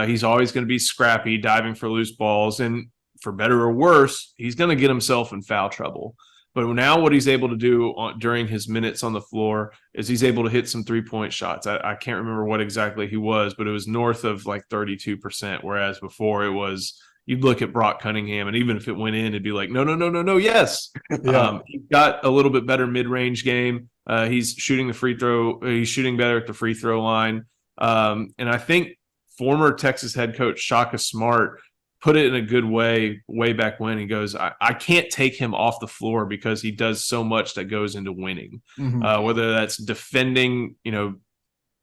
He's always going to be scrappy, diving for loose balls, and for better or worse, he's going to get himself in foul trouble. But now what he's able to do during his minutes on the floor is he's able to hit some 3-point shots. I can't remember what exactly he was, but it was north of like 32%, whereas before it was you'd look at Brock Cunningham, and even if it went in, it'd be like, no, yes. Yeah. He's got a little bit better mid-range game. He's shooting the free throw. He's shooting better at the free throw line. And I think former Texas head coach Shaka Smart put it in a good way back when. He goes, I can't take him off the floor because he does so much that goes into winning, whether that's defending,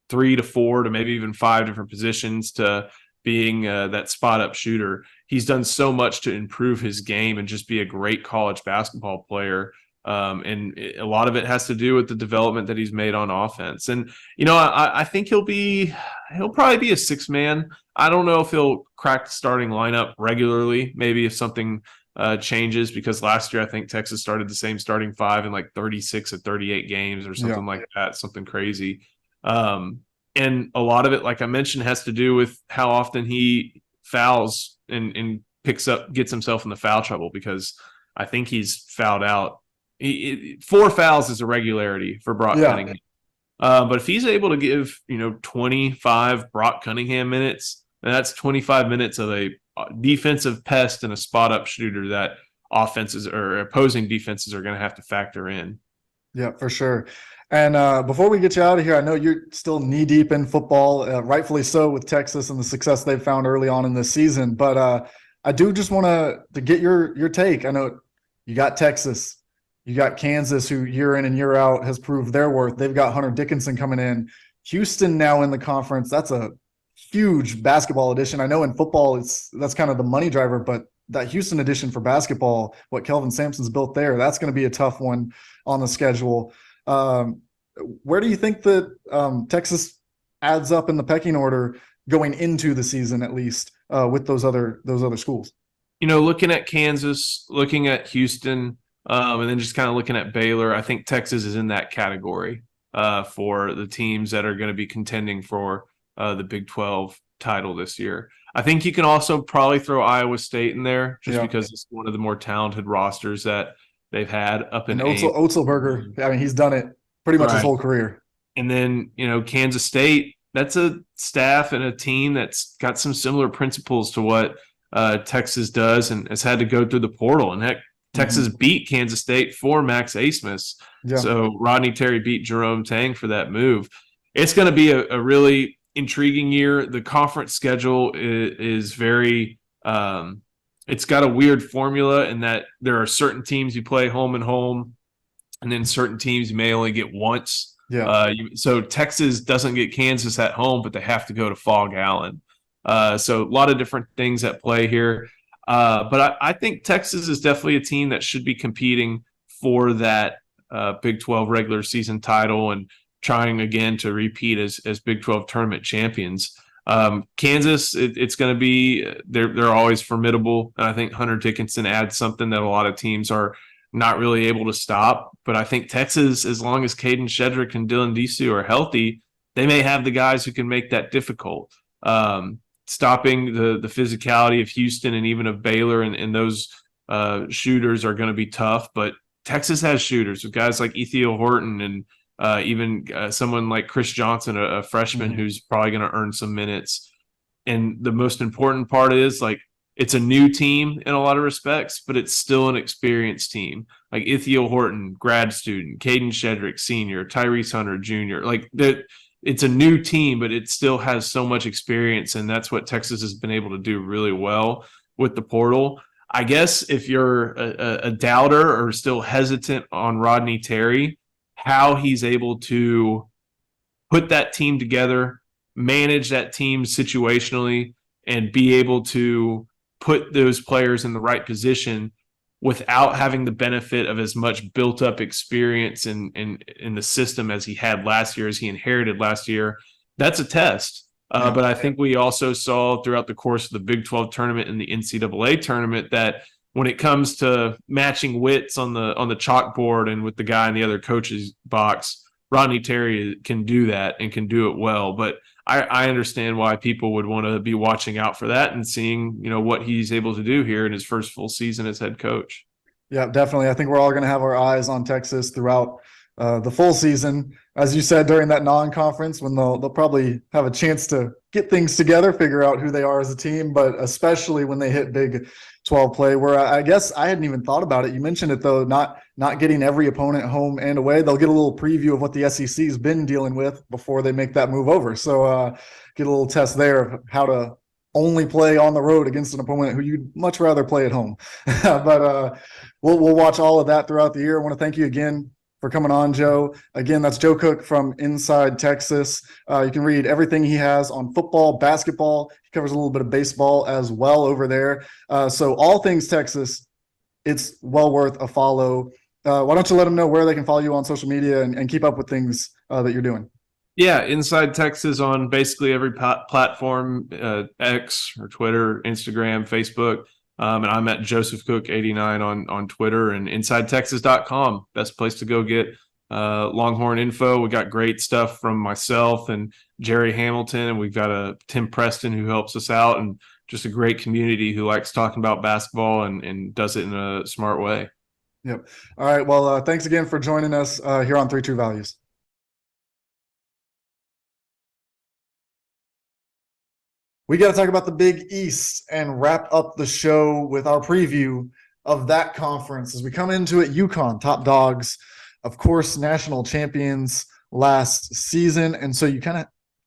3 to 4 to maybe even 5 different positions to being that spot up shooter. He's done so much to improve his game and just be a great college basketball player. And a lot of it has to do with the development that he's made on offense. And, I think he'll probably be a 6-man. I don't know if he'll crack the starting lineup regularly, maybe if something changes, because last year I think Texas started the same starting 5 in like 36 of 38 games or something like that, something crazy. And a lot of it, like I mentioned, has to do with how often he fouls and gets himself in the foul trouble, because I think he's fouled out. 4 fouls is a regularity for Brock Cunningham. But if he's able to give, 25 Brock Cunningham minutes, that's 25 minutes of a defensive pest and a spot up shooter that offenses or opposing defenses are going to have to factor in. Yeah, for sure. And before we get you out of here, I know you're still knee deep in football, rightfully so, with Texas and the success they've found early on in this season. But I do just want to get your take. I know you got Texas, you got Kansas, who year in and year out has proved their worth. They've got Hunter Dickinson coming in. Houston now in the conference. That's a huge basketball addition. I know in football that's kind of the money driver, but that Houston edition for basketball, what Kelvin Sampson's built there, that's going to be a tough one on the schedule. Where do you think that Texas adds up in the pecking order going into the season, at least with those other schools? Looking at Kansas, looking at Houston, and then just kind of looking at Baylor, I think Texas is in that category for the teams that are going to be contending for the Big 12 title this year. I think you can also probably throw Iowa State in there just because it's one of the more talented rosters that they've had up in Otzelberger. I mean, he's done it pretty much his whole career. And then, Kansas State, that's a staff and a team that's got some similar principles to what Texas does and has had to go through the portal. And heck, Texas beat Kansas State for Max Asmus. Yeah. So Rodney Terry beat Jerome Tang for that move. It's going to be a really intriguing year. The conference schedule is very it's got a weird formula in that there are certain teams you play home and home, and then certain teams you may only get once. Yeah. So Texas doesn't get Kansas at home, but they have to go to Fog Allen. So a lot of different things at play here. But I think Texas is definitely a team that should be competing for that Big 12 regular season title and trying again to repeat as Big 12 tournament champions. Kansas, it's going to be they're always formidable, and I think Hunter Dickinson adds something that a lot of teams are not really able to stop. But I think Texas, as long as Caden Shedrick and Dylan Disu are healthy, they may have the guys who can make that difficult. Stopping the physicality of Houston and even of Baylor and those shooters are going to be tough. But Texas has shooters with guys like Ethiel Horton and even someone like Chris Johnson, a freshman who's probably going to earn some minutes. And the most important part is, like, it's a new team in a lot of respects, but it's still an experienced team. Like Ithiel Horton, grad student, Caden Shedrick, senior, Tyrese Hunter, junior. Like that, it's a new team, but it still has so much experience, and that's what Texas has been able to do really well with the portal. I guess if you're a doubter or still hesitant on Rodney Terry, how he's able to put that team together, manage that team situationally, and be able to put those players in the right position without having the benefit of as much built up experience in the system as he had last year, as he inherited last year. That's a test. But I think we also saw throughout the course of the Big 12 tournament and the NCAA tournament that when it comes to matching wits on the chalkboard and with the guy in the other coach's box, Rodney Terry can do that and can do it well. But I understand why people would want to be watching out for that and seeing, what he's able to do here in his first full season as head coach. Yeah, definitely. I think we're all going to have our eyes on Texas throughout the full season. As you said, during that non-conference, when they'll probably have a chance to get things together, figure out who they are as a team, but especially when they hit Big 12 play, where I guess I hadn't even thought about it. You mentioned it, though, not getting every opponent home and away. They'll get a little preview of what the SEC's been dealing with before they make that move over. So get a little test there of how to only play on the road against an opponent who you'd much rather play at home. But we'll watch all of that throughout the year. I want to thank you again for coming on, Joe. Again, that's Joe Cook from Inside Texas. You can read everything he has on football, basketball. He covers a little bit of baseball as well over there. So all things Texas, it's well worth a follow. Why don't you let them know where they can follow you on social media and keep up with things that you're doing? Yeah, Inside Texas on basically every platform, X or Twitter, Instagram, Facebook. And I'm at Joseph Cook 89 on Twitter, and InsideTexas.com. Best place to go get Longhorn info. We got great stuff from myself and Jerry Hamilton, and we've got Tim Preston who helps us out, and just a great community who likes talking about basketball and does it in a smart way. Yep. All right. Well, thanks again for joining us here on 3 True Values. We got to talk about the Big East and wrap up the show with our preview of that conference as we come into it. UConn, top dogs, of course, national champions last season, and so you kind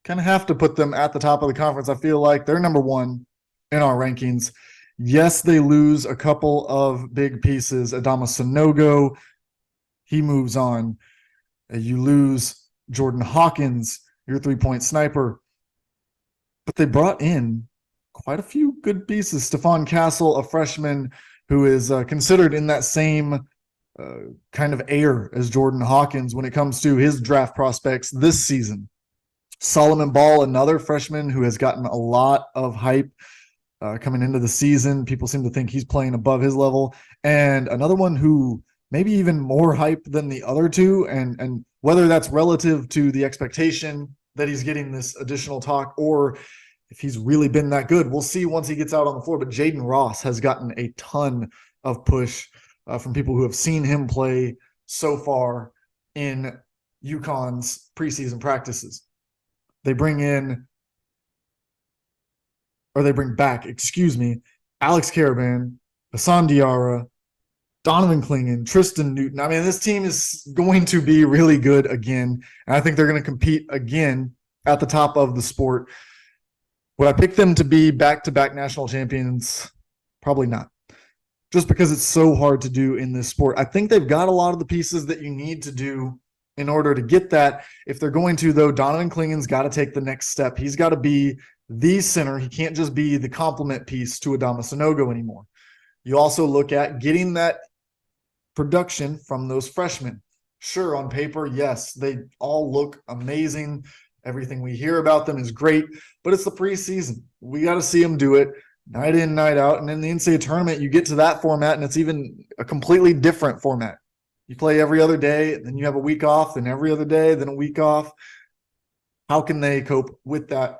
of have to put them at the top of the conference. I feel like they're number one in our rankings. Yes, they lose a couple of big pieces. Adama Sanogo, he moves on. You lose Jordan Hawkins, your three-point sniper. But they brought in quite a few good pieces. Stephon Castle, a freshman who is considered in that same kind of air as Jordan Hawkins when it comes to his draft prospects this season. Solomon Ball, another freshman who has gotten a lot of hype coming into the season. People seem to think he's playing above his level. And another one who maybe even more hype than the other two. And whether that's relative to the expectation that he's getting this additional talk, or if he's really been that good, we'll see once he gets out on the floor. But Jaden Ross has gotten a ton of push from people who have seen him play so far in UConn's preseason practices. They bring back, Alex Caravan, Hassan Diarra, Donovan Clingan, Tristan Newton. I mean, this team is going to be really good again. And I think they're going to compete again at the top of the sport. Would I pick them to be back-to-back national champions? Probably not. Just because it's so hard to do in this sport. I think they've got a lot of the pieces that you need to do in order to get that. If they're going to, though, Donovan Clingan's got to take the next step. He's got to be the center. He can't just be the complement piece to Adama Sanogo anymore. You also look at getting that production from those freshmen. Sure, on paper, yes, they all look amazing. Everything we hear about them is great, but it's the preseason. We got to see them do it. night in, night out. And in the NCAA tournament, you get to that format and it's even a completely different format. You play every other day, then you have a week off, then every other day, then a week off. How can they cope with that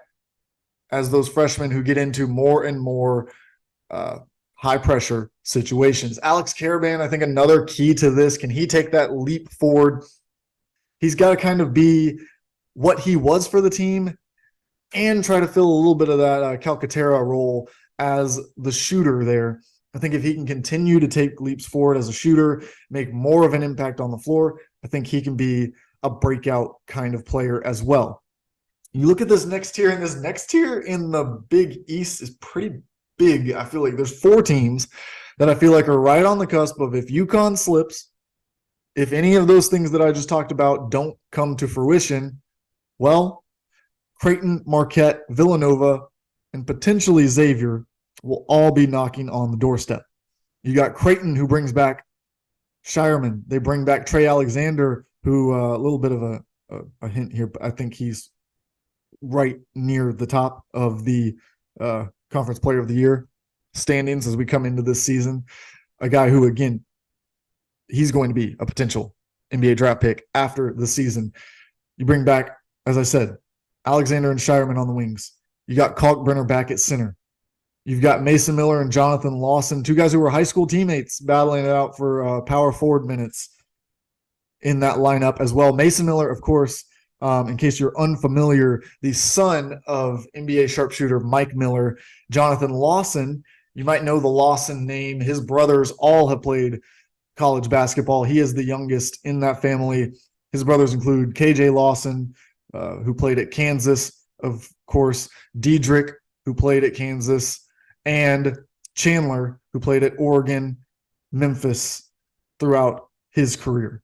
as those freshmen who get into more and more high pressure situations? Alex Karaban, I think another key to this, can he take that leap forward? He's got to kind of be what he was for the team and try to fill a little bit of that Calcaterra role as the shooter there. I think if he can continue to take leaps forward as a shooter, make more of an impact on the floor, I think he can be a breakout kind of player as well. You look at this next tier, and this next tier in the Big East is pretty big. I feel like there's 4 teams that I feel like are right on the cusp of, if UConn slips, if any of those things that I just talked about don't come to fruition, well, Creighton, Marquette, Villanova, and potentially Xavier will all be knocking on the doorstep. You got Creighton, who brings back Shireman. They bring back Trey Alexander, who a little bit of a hint here, but I think he's right near the top of the Conference Player of the Year standings as we come into this season. A guy who, again, he's going to be a potential NBA draft pick after the season. You bring back, as I said, Alexander and Shireman on the wings. You got Kalkbrenner back at center. You've got Mason Miller and Jonathan Lawson, 2 guys who were high school teammates, battling it out for power forward minutes in that lineup as well. Mason Miller, of course, in case you're unfamiliar, the son of NBA sharpshooter Mike Miller. Jonathan Lawson, you might know the Lawson name. His brothers all have played college basketball. He is the youngest in that family. His brothers include KJ Lawson, who played at Kansas, of course, Diedrich, who played at Kansas, and Chandler, who played at Oregon, Memphis throughout his career,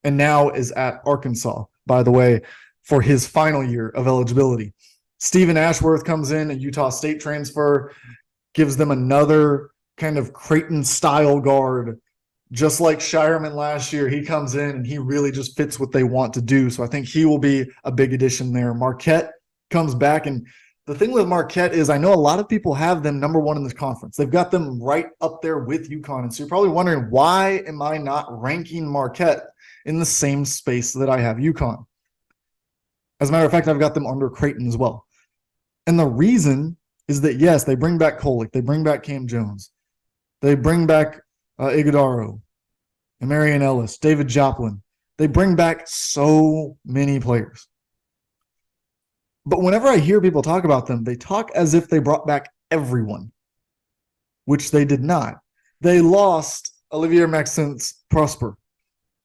and now is at Arkansas, by the way, for his final year of eligibility. Stephen Ashworth comes in, a Utah State transfer, gives them another kind of Creighton-style guard. Just like Shireman last year, he comes in and he really just fits what they want to do. So I think he will be a big addition there. Marquette comes back, and the thing with Marquette is I know a lot of people have them number 1 in this conference. They've got them right up there with UConn. And so you're probably wondering, why am I not ranking Marquette in the same space that I have UConn? As a matter of fact, I've got them under Creighton as well. And the reason is that, yes, they bring back Kolek, they bring back Cam Jones, they bring back Iguodaro, and Marion Ellis, David Joplin. They bring back so many players. But whenever I hear people talk about them, they talk as if they brought back everyone, which they did not. They lost Olivier Maxence Prosper,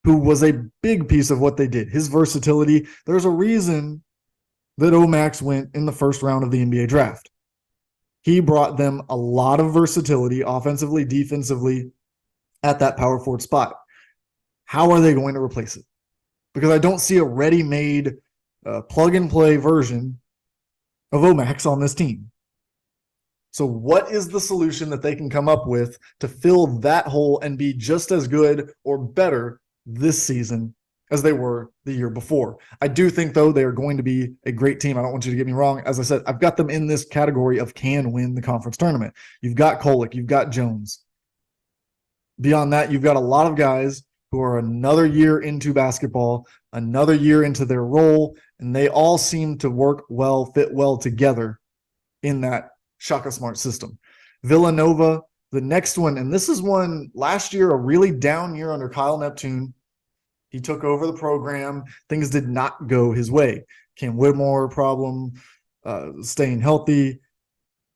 who was a big piece of what they did. His versatility. There's a reason that Omax went in the first round of the NBA draft. He brought them a lot of versatility, offensively, defensively, at that power forward spot. How are they going to replace it? Because I don't see a ready-made plug-and-play version of Omax on this team. So what is the solution that they can come up with to fill that hole and be just as good or better this season as they were the year before? I do think, though, they are going to be a great team. I don't want you to get me wrong. As I said, I've got them in this category of can win the conference tournament. You've got Kolek, you've got Jones. Beyond that, you've got a lot of guys who are another year into basketball, another year into their role, and they all seem to work well, fit well together in that Shaka Smart system. Villanova, the next one, and this is one last year, a really down year under Kyle Neptune. He took over the program. Things did not go his way. Cam Whitmore problem, staying healthy,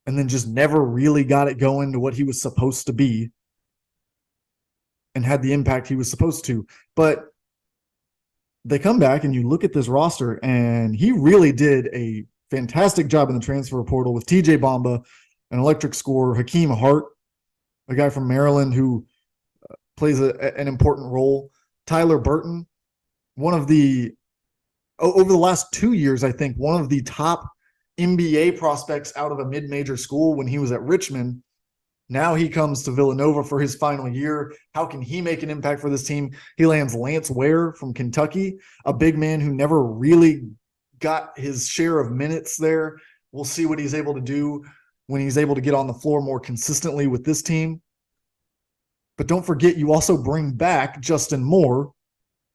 and then just never really got it going to what he was supposed to be and had the impact he was supposed to. But they come back and you look at this roster, and he really did a fantastic job in the transfer portal with TJ Bamba, an electric scorer, Hakeem Hart, a guy from Maryland who plays an important role, Tyler Burton, one of the, over the last 2 years, I think, one of the top NBA prospects out of a mid-major school when he was at Richmond. Now he comes to Villanova for his final year. How can he make an impact for this team? He lands Lance Ware from Kentucky, a big man who never really got his share of minutes there. We'll see what he's able to do when he's able to get on the floor more consistently with this team. But don't forget, you also bring back Justin Moore,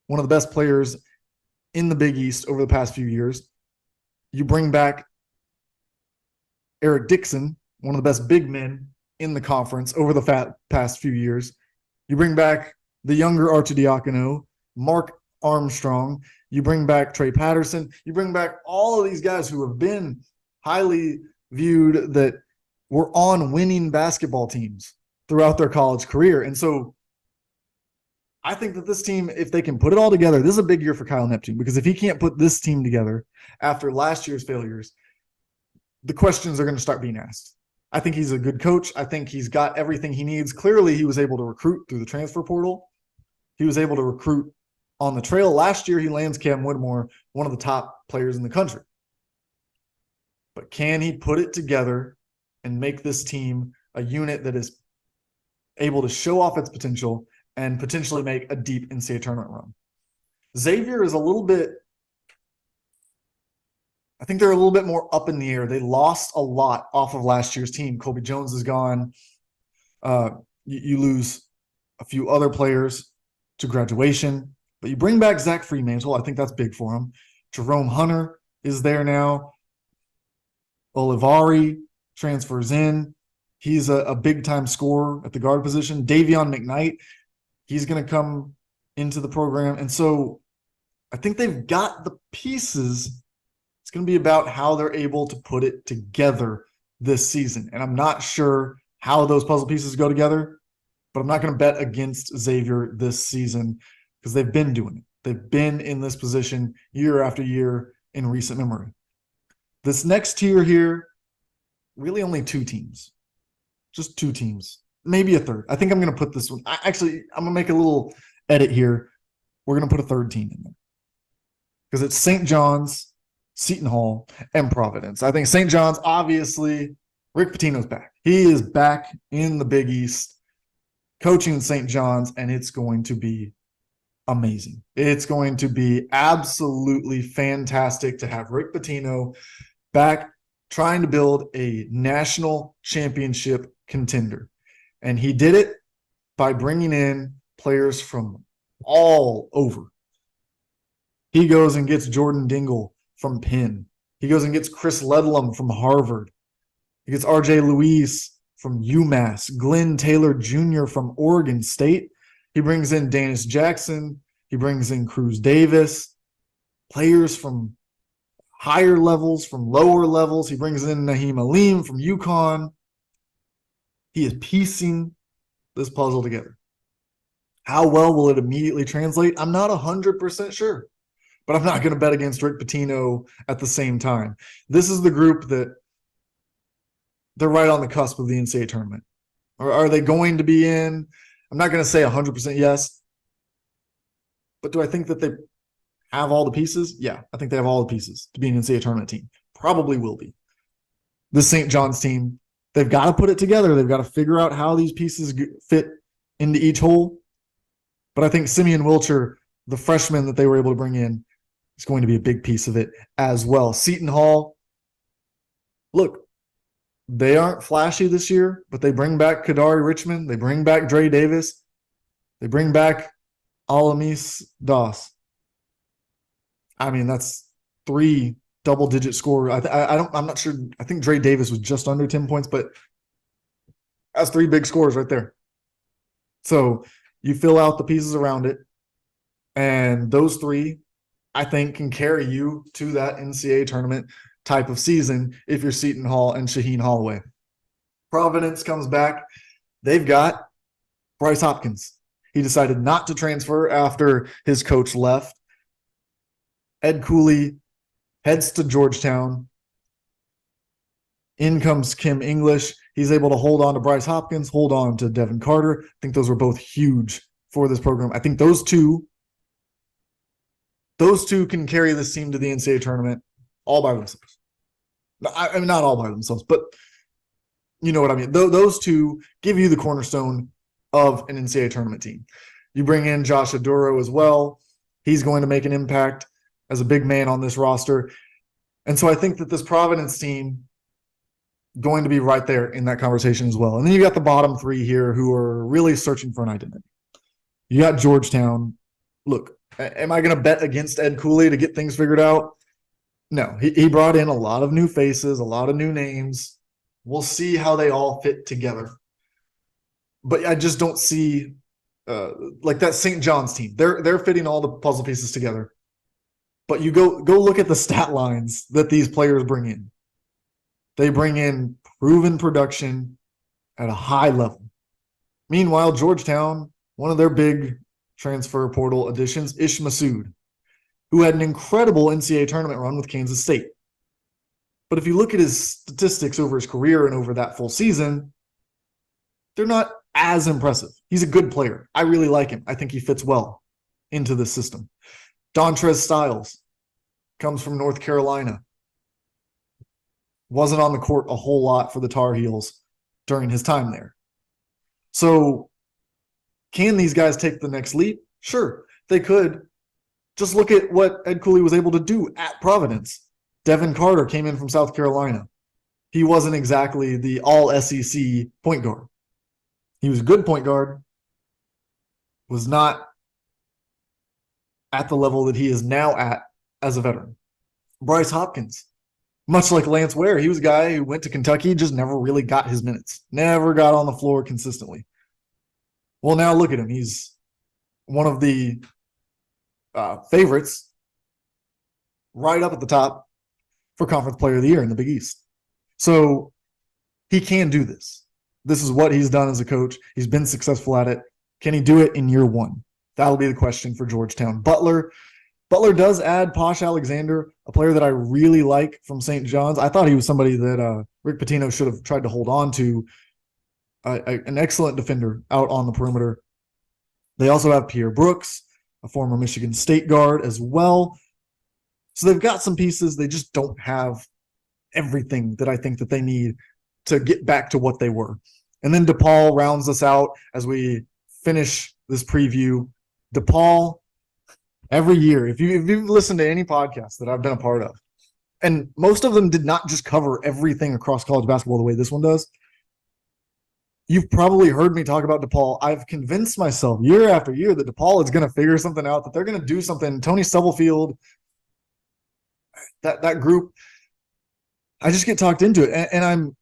one of the best players in the Big East over the past few years. You bring back Eric Dixon, one of the best big men in the conference over the past few years. You bring back the younger Arcidiacono, Mark Armstrong. You bring back Trey Patterson. You bring back all of these guys who have been highly viewed that were on winning basketball teams throughout their college career. And so I think that this team, if they can put it all together, this is a big year for Kyle Neptune, because if he can't put this team together after last year's failures, the questions are going to start being asked. I think he's a good coach. I think he's got everything he needs. Clearly, he was able to recruit through the transfer portal. He was able to recruit on the trail. Last year, he lands Cam Whitmore, one of the top players in the country. But can he put it together and make this team a unit that is able to show off its potential and potentially make a deep NCAA tournament run? Xavier is a little bit, I think they're a little bit more up in the air. They lost a lot off of last year's team. Kobe Jones is gone. You lose a few other players to graduation, but you bring back Zach Freemantle. I think that's big for him. Jerome Hunter is there now. Olivari transfers in. He's a big-time scorer at the guard position. Davion McKnight, he's going to come into the program. And so I think they've got the pieces. It's going to be about how they're able to put it together this season. And I'm not sure how those puzzle pieces go together, but I'm not going to bet against Xavier this season because they've been doing it. They've been in this position year after year in recent memory. This next tier here, really only two teams. Just two teams, maybe a third. I think I'm going to put this one. I'm going to make a little edit here. We're going to put a third team in there because it's St. John's, Seton Hall, and Providence. I think St. John's, obviously, Rick Pitino's back. He is back in the Big East coaching St. John's, and it's going to be amazing. It's going to be absolutely fantastic to have Rick Pitino back trying to build a national championship contender. And he did it by bringing in players from all over. He goes and gets Jordan Dingle from Penn. He goes and gets Chris Ledlum from Harvard. He gets RJ Luis from UMass, Glenn Taylor Jr. from Oregon State. He brings in Danis Jackson. He brings in Cruz Davis, players from higher levels, from lower levels. He brings in Naheem Aleem from UConn. He is piecing this puzzle together. How well will it immediately translate? I'm not 100% sure, but I'm not going to bet against Rick Pitino at the same time. This is the group that they're right on the cusp of the NCAA tournament. Or are they going to be in? I'm not going to say 100% yes, but do I think that they have all the pieces? Yeah, I think they have all the pieces to be an NCAA tournament team. Probably will be. The St. John's team, they've got to put it together. They've got to figure out how these pieces fit into each hole. But I think Simeon Wilcher, the freshman that they were able to bring in, is going to be a big piece of it as well. Seton Hall, look, they aren't flashy this year, but they bring back Kadari Richmond. They bring back Dre Davis. They bring back Alamis Doss. I mean, that's 3 double-digit scorers. I'm not sure. I think Dre Davis was just under 10 points, but that's 3 big scores right there. So you fill out the pieces around it, and those 3, I think, can carry you to that NCAA tournament type of season if you're Seton Hall and Shaheen Holloway. Providence comes back. They've got Bryce Hopkins. He decided not to transfer after his coach left. Ed Cooley heads to Georgetown. In comes Kim English. He's able to hold on to Bryce Hopkins, hold on to Devin Carter. I think those were both huge for this program. I think those two can carry this team to the NCAA tournament all by themselves. I mean, not all by themselves, but you know what I mean. Those two give you the cornerstone of an NCAA tournament team. You bring in Josh Aduro as well. He's going to make an impact as a big man on this roster. And so I think that this Providence team, going to be right there in that conversation as well. And then you got the bottom three here who are really searching for an identity. You got Georgetown. Look, am I going to bet against Ed Cooley to get things figured out? No, he brought in a lot of new faces, a lot of new names. We'll see how they all fit together. But I just don't see like that St. John's team. They're fitting all the puzzle pieces together. But you go look at the stat lines that these players bring in. They bring in proven production at a high level. Meanwhile, Georgetown, one of their big transfer portal additions, Ish Massoud, who had an incredible NCAA tournament run with Kansas State. But if you look at his statistics over his career and over that full season, they're not as impressive. He's a good player. I really like him. I think he fits well into the system. Dontrez Styles comes from North Carolina. Wasn't on the court a whole lot for the Tar Heels during his time there. So can these guys take the next leap? Sure, they could. Just look at what Ed Cooley was able to do at Providence. Devin Carter came in from South Carolina. He wasn't exactly the all-SEC point guard. He was a good point guard, was not at the level that he is now at as a veteran. Bryce Hopkins, much like Lance Ware, he was a guy who went to Kentucky, just never really got his minutes, never got on the floor consistently. Well, now look at him. He's one of the favorites right up at the top for Conference Player of the Year in the Big East. So he can do this. This is what he's done as a coach. He's been successful at it. Can he do it in year one? That'll be the question for Georgetown. Butler does add Posh Alexander, a player that I really like from St. John's. I thought he was somebody that Rick Pitino should have tried to hold on to. An excellent defender out on the perimeter. They also have Pierre Brooks, a former Michigan State guard as well. So they've got some pieces. They just don't have everything that I think that they need to get back to what they were. And then DePaul rounds us out as we finish this preview. DePaul, every year, if you've listened to any podcast that I've been a part of, and most of them did not just cover everything across college basketball the way this one does, you've probably heard me talk about DePaul. I've convinced myself year after year that DePaul is going to figure something out, that they're going to do something. Tony Stubblefield, that group, I just get talked into it, and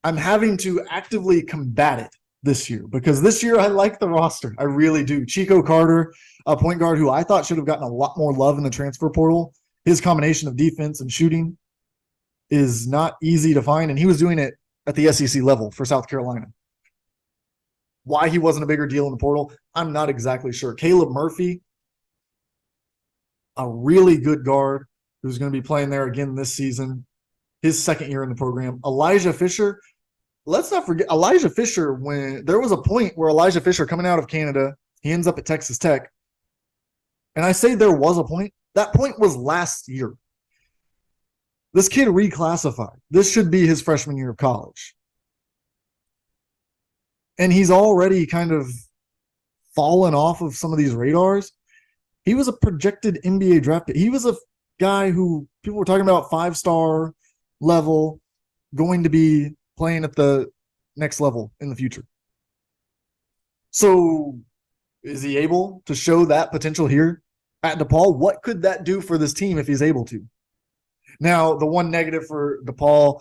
I'm having to actively combat it this year, because this year I like the roster. I really do. Chico Carter, a point guard who I thought should have gotten a lot more love in the transfer portal. His combination of defense and shooting is not easy to find, and he was doing it at the SEC level for South Carolina. Why he wasn't a bigger deal in the portal, I'm not exactly sure. Caleb Murphy, a really good guard who's going to be playing there again this season, his second year in the program. Elijah Fisher, let's not forget Elijah Fisher. When there was a point where Elijah Fisher, coming out of Canada, he ends up at Texas Tech. And I say there was a point. That point was last year. This kid reclassified. This should be his freshman year of college. And he's already kind of fallen off of some of these radars. He was a projected NBA draft pick. He was a guy who people were talking about 5-star level, going to be playing at the next level in the future. So is he able to show that potential here at DePaul? What could that do for this team if he's able to? Now, the one negative for DePaul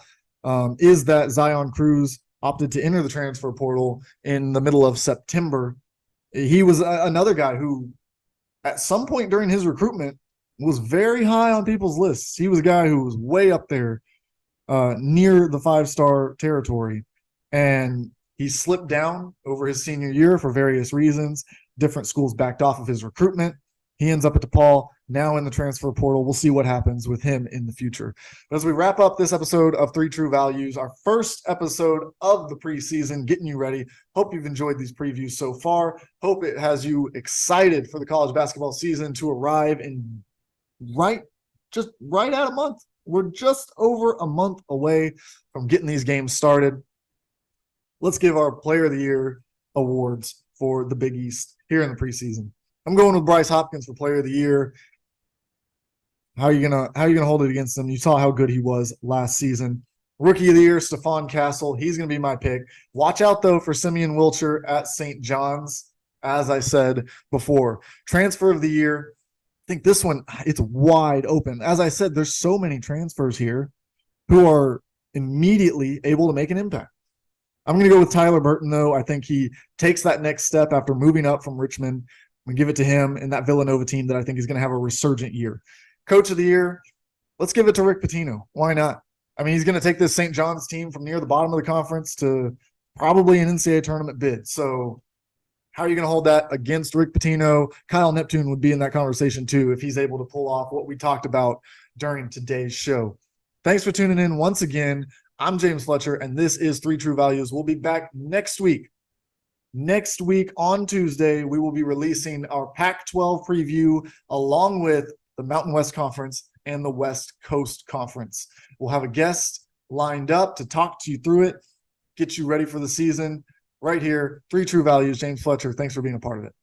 is that Zion Cruz opted to enter the transfer portal in the middle of September. He was another guy who, at some point during his recruitment, was very high on people's lists. He was a guy who was way up there near the 5-star territory. And he slipped down over his senior year for various reasons. Different schools backed off of his recruitment. He ends up at DePaul, now in the transfer portal. We'll see what happens with him in the future. But as we wrap up this episode of Three True Values, our first episode of the preseason, getting you ready. Hope you've enjoyed these previews so far. Hope it has you excited for the college basketball season to arrive in right at a month. We're just over a month away from getting these games started. Let's give our Player of the Year awards for the Big East here in the preseason. I'm going with Bryce Hopkins for Player of the Year. How are you gonna hold it against him? You saw how good he was last season. Rookie of the year, Stephon Castle. He's going to be my pick. Watch out, though, for Simeon Wilcher at St. John's, as I said before. Transfer of the year. I think this one, it's wide open. As I said, there's so many transfers here who are immediately able to make an impact. I'm going to go with Tyler Burton, though. I think he takes that next step after moving up from Richmond. I'm going to give it to him and that Villanova team that I think is going to have a resurgent year. Coach of the year, let's give it to Rick Pitino. Why not? I mean, he's going to take this St. John's team from near the bottom of the conference to probably an NCAA tournament bid. So how are you going to hold that against Rick Pitino? Kyle Neptune would be in that conversation too if he's able to pull off what we talked about during today's show. Thanks for tuning in once again. I'm James Fletcher, and this is Three True Values. We'll be back next week. Next week on Tuesday, we will be releasing our Pac-12 preview along with the Mountain West Conference and the West Coast Conference. We'll have a guest lined up to talk to you through it, get you ready for the season right here. Three True Values, James Fletcher. Thanks for being a part of it.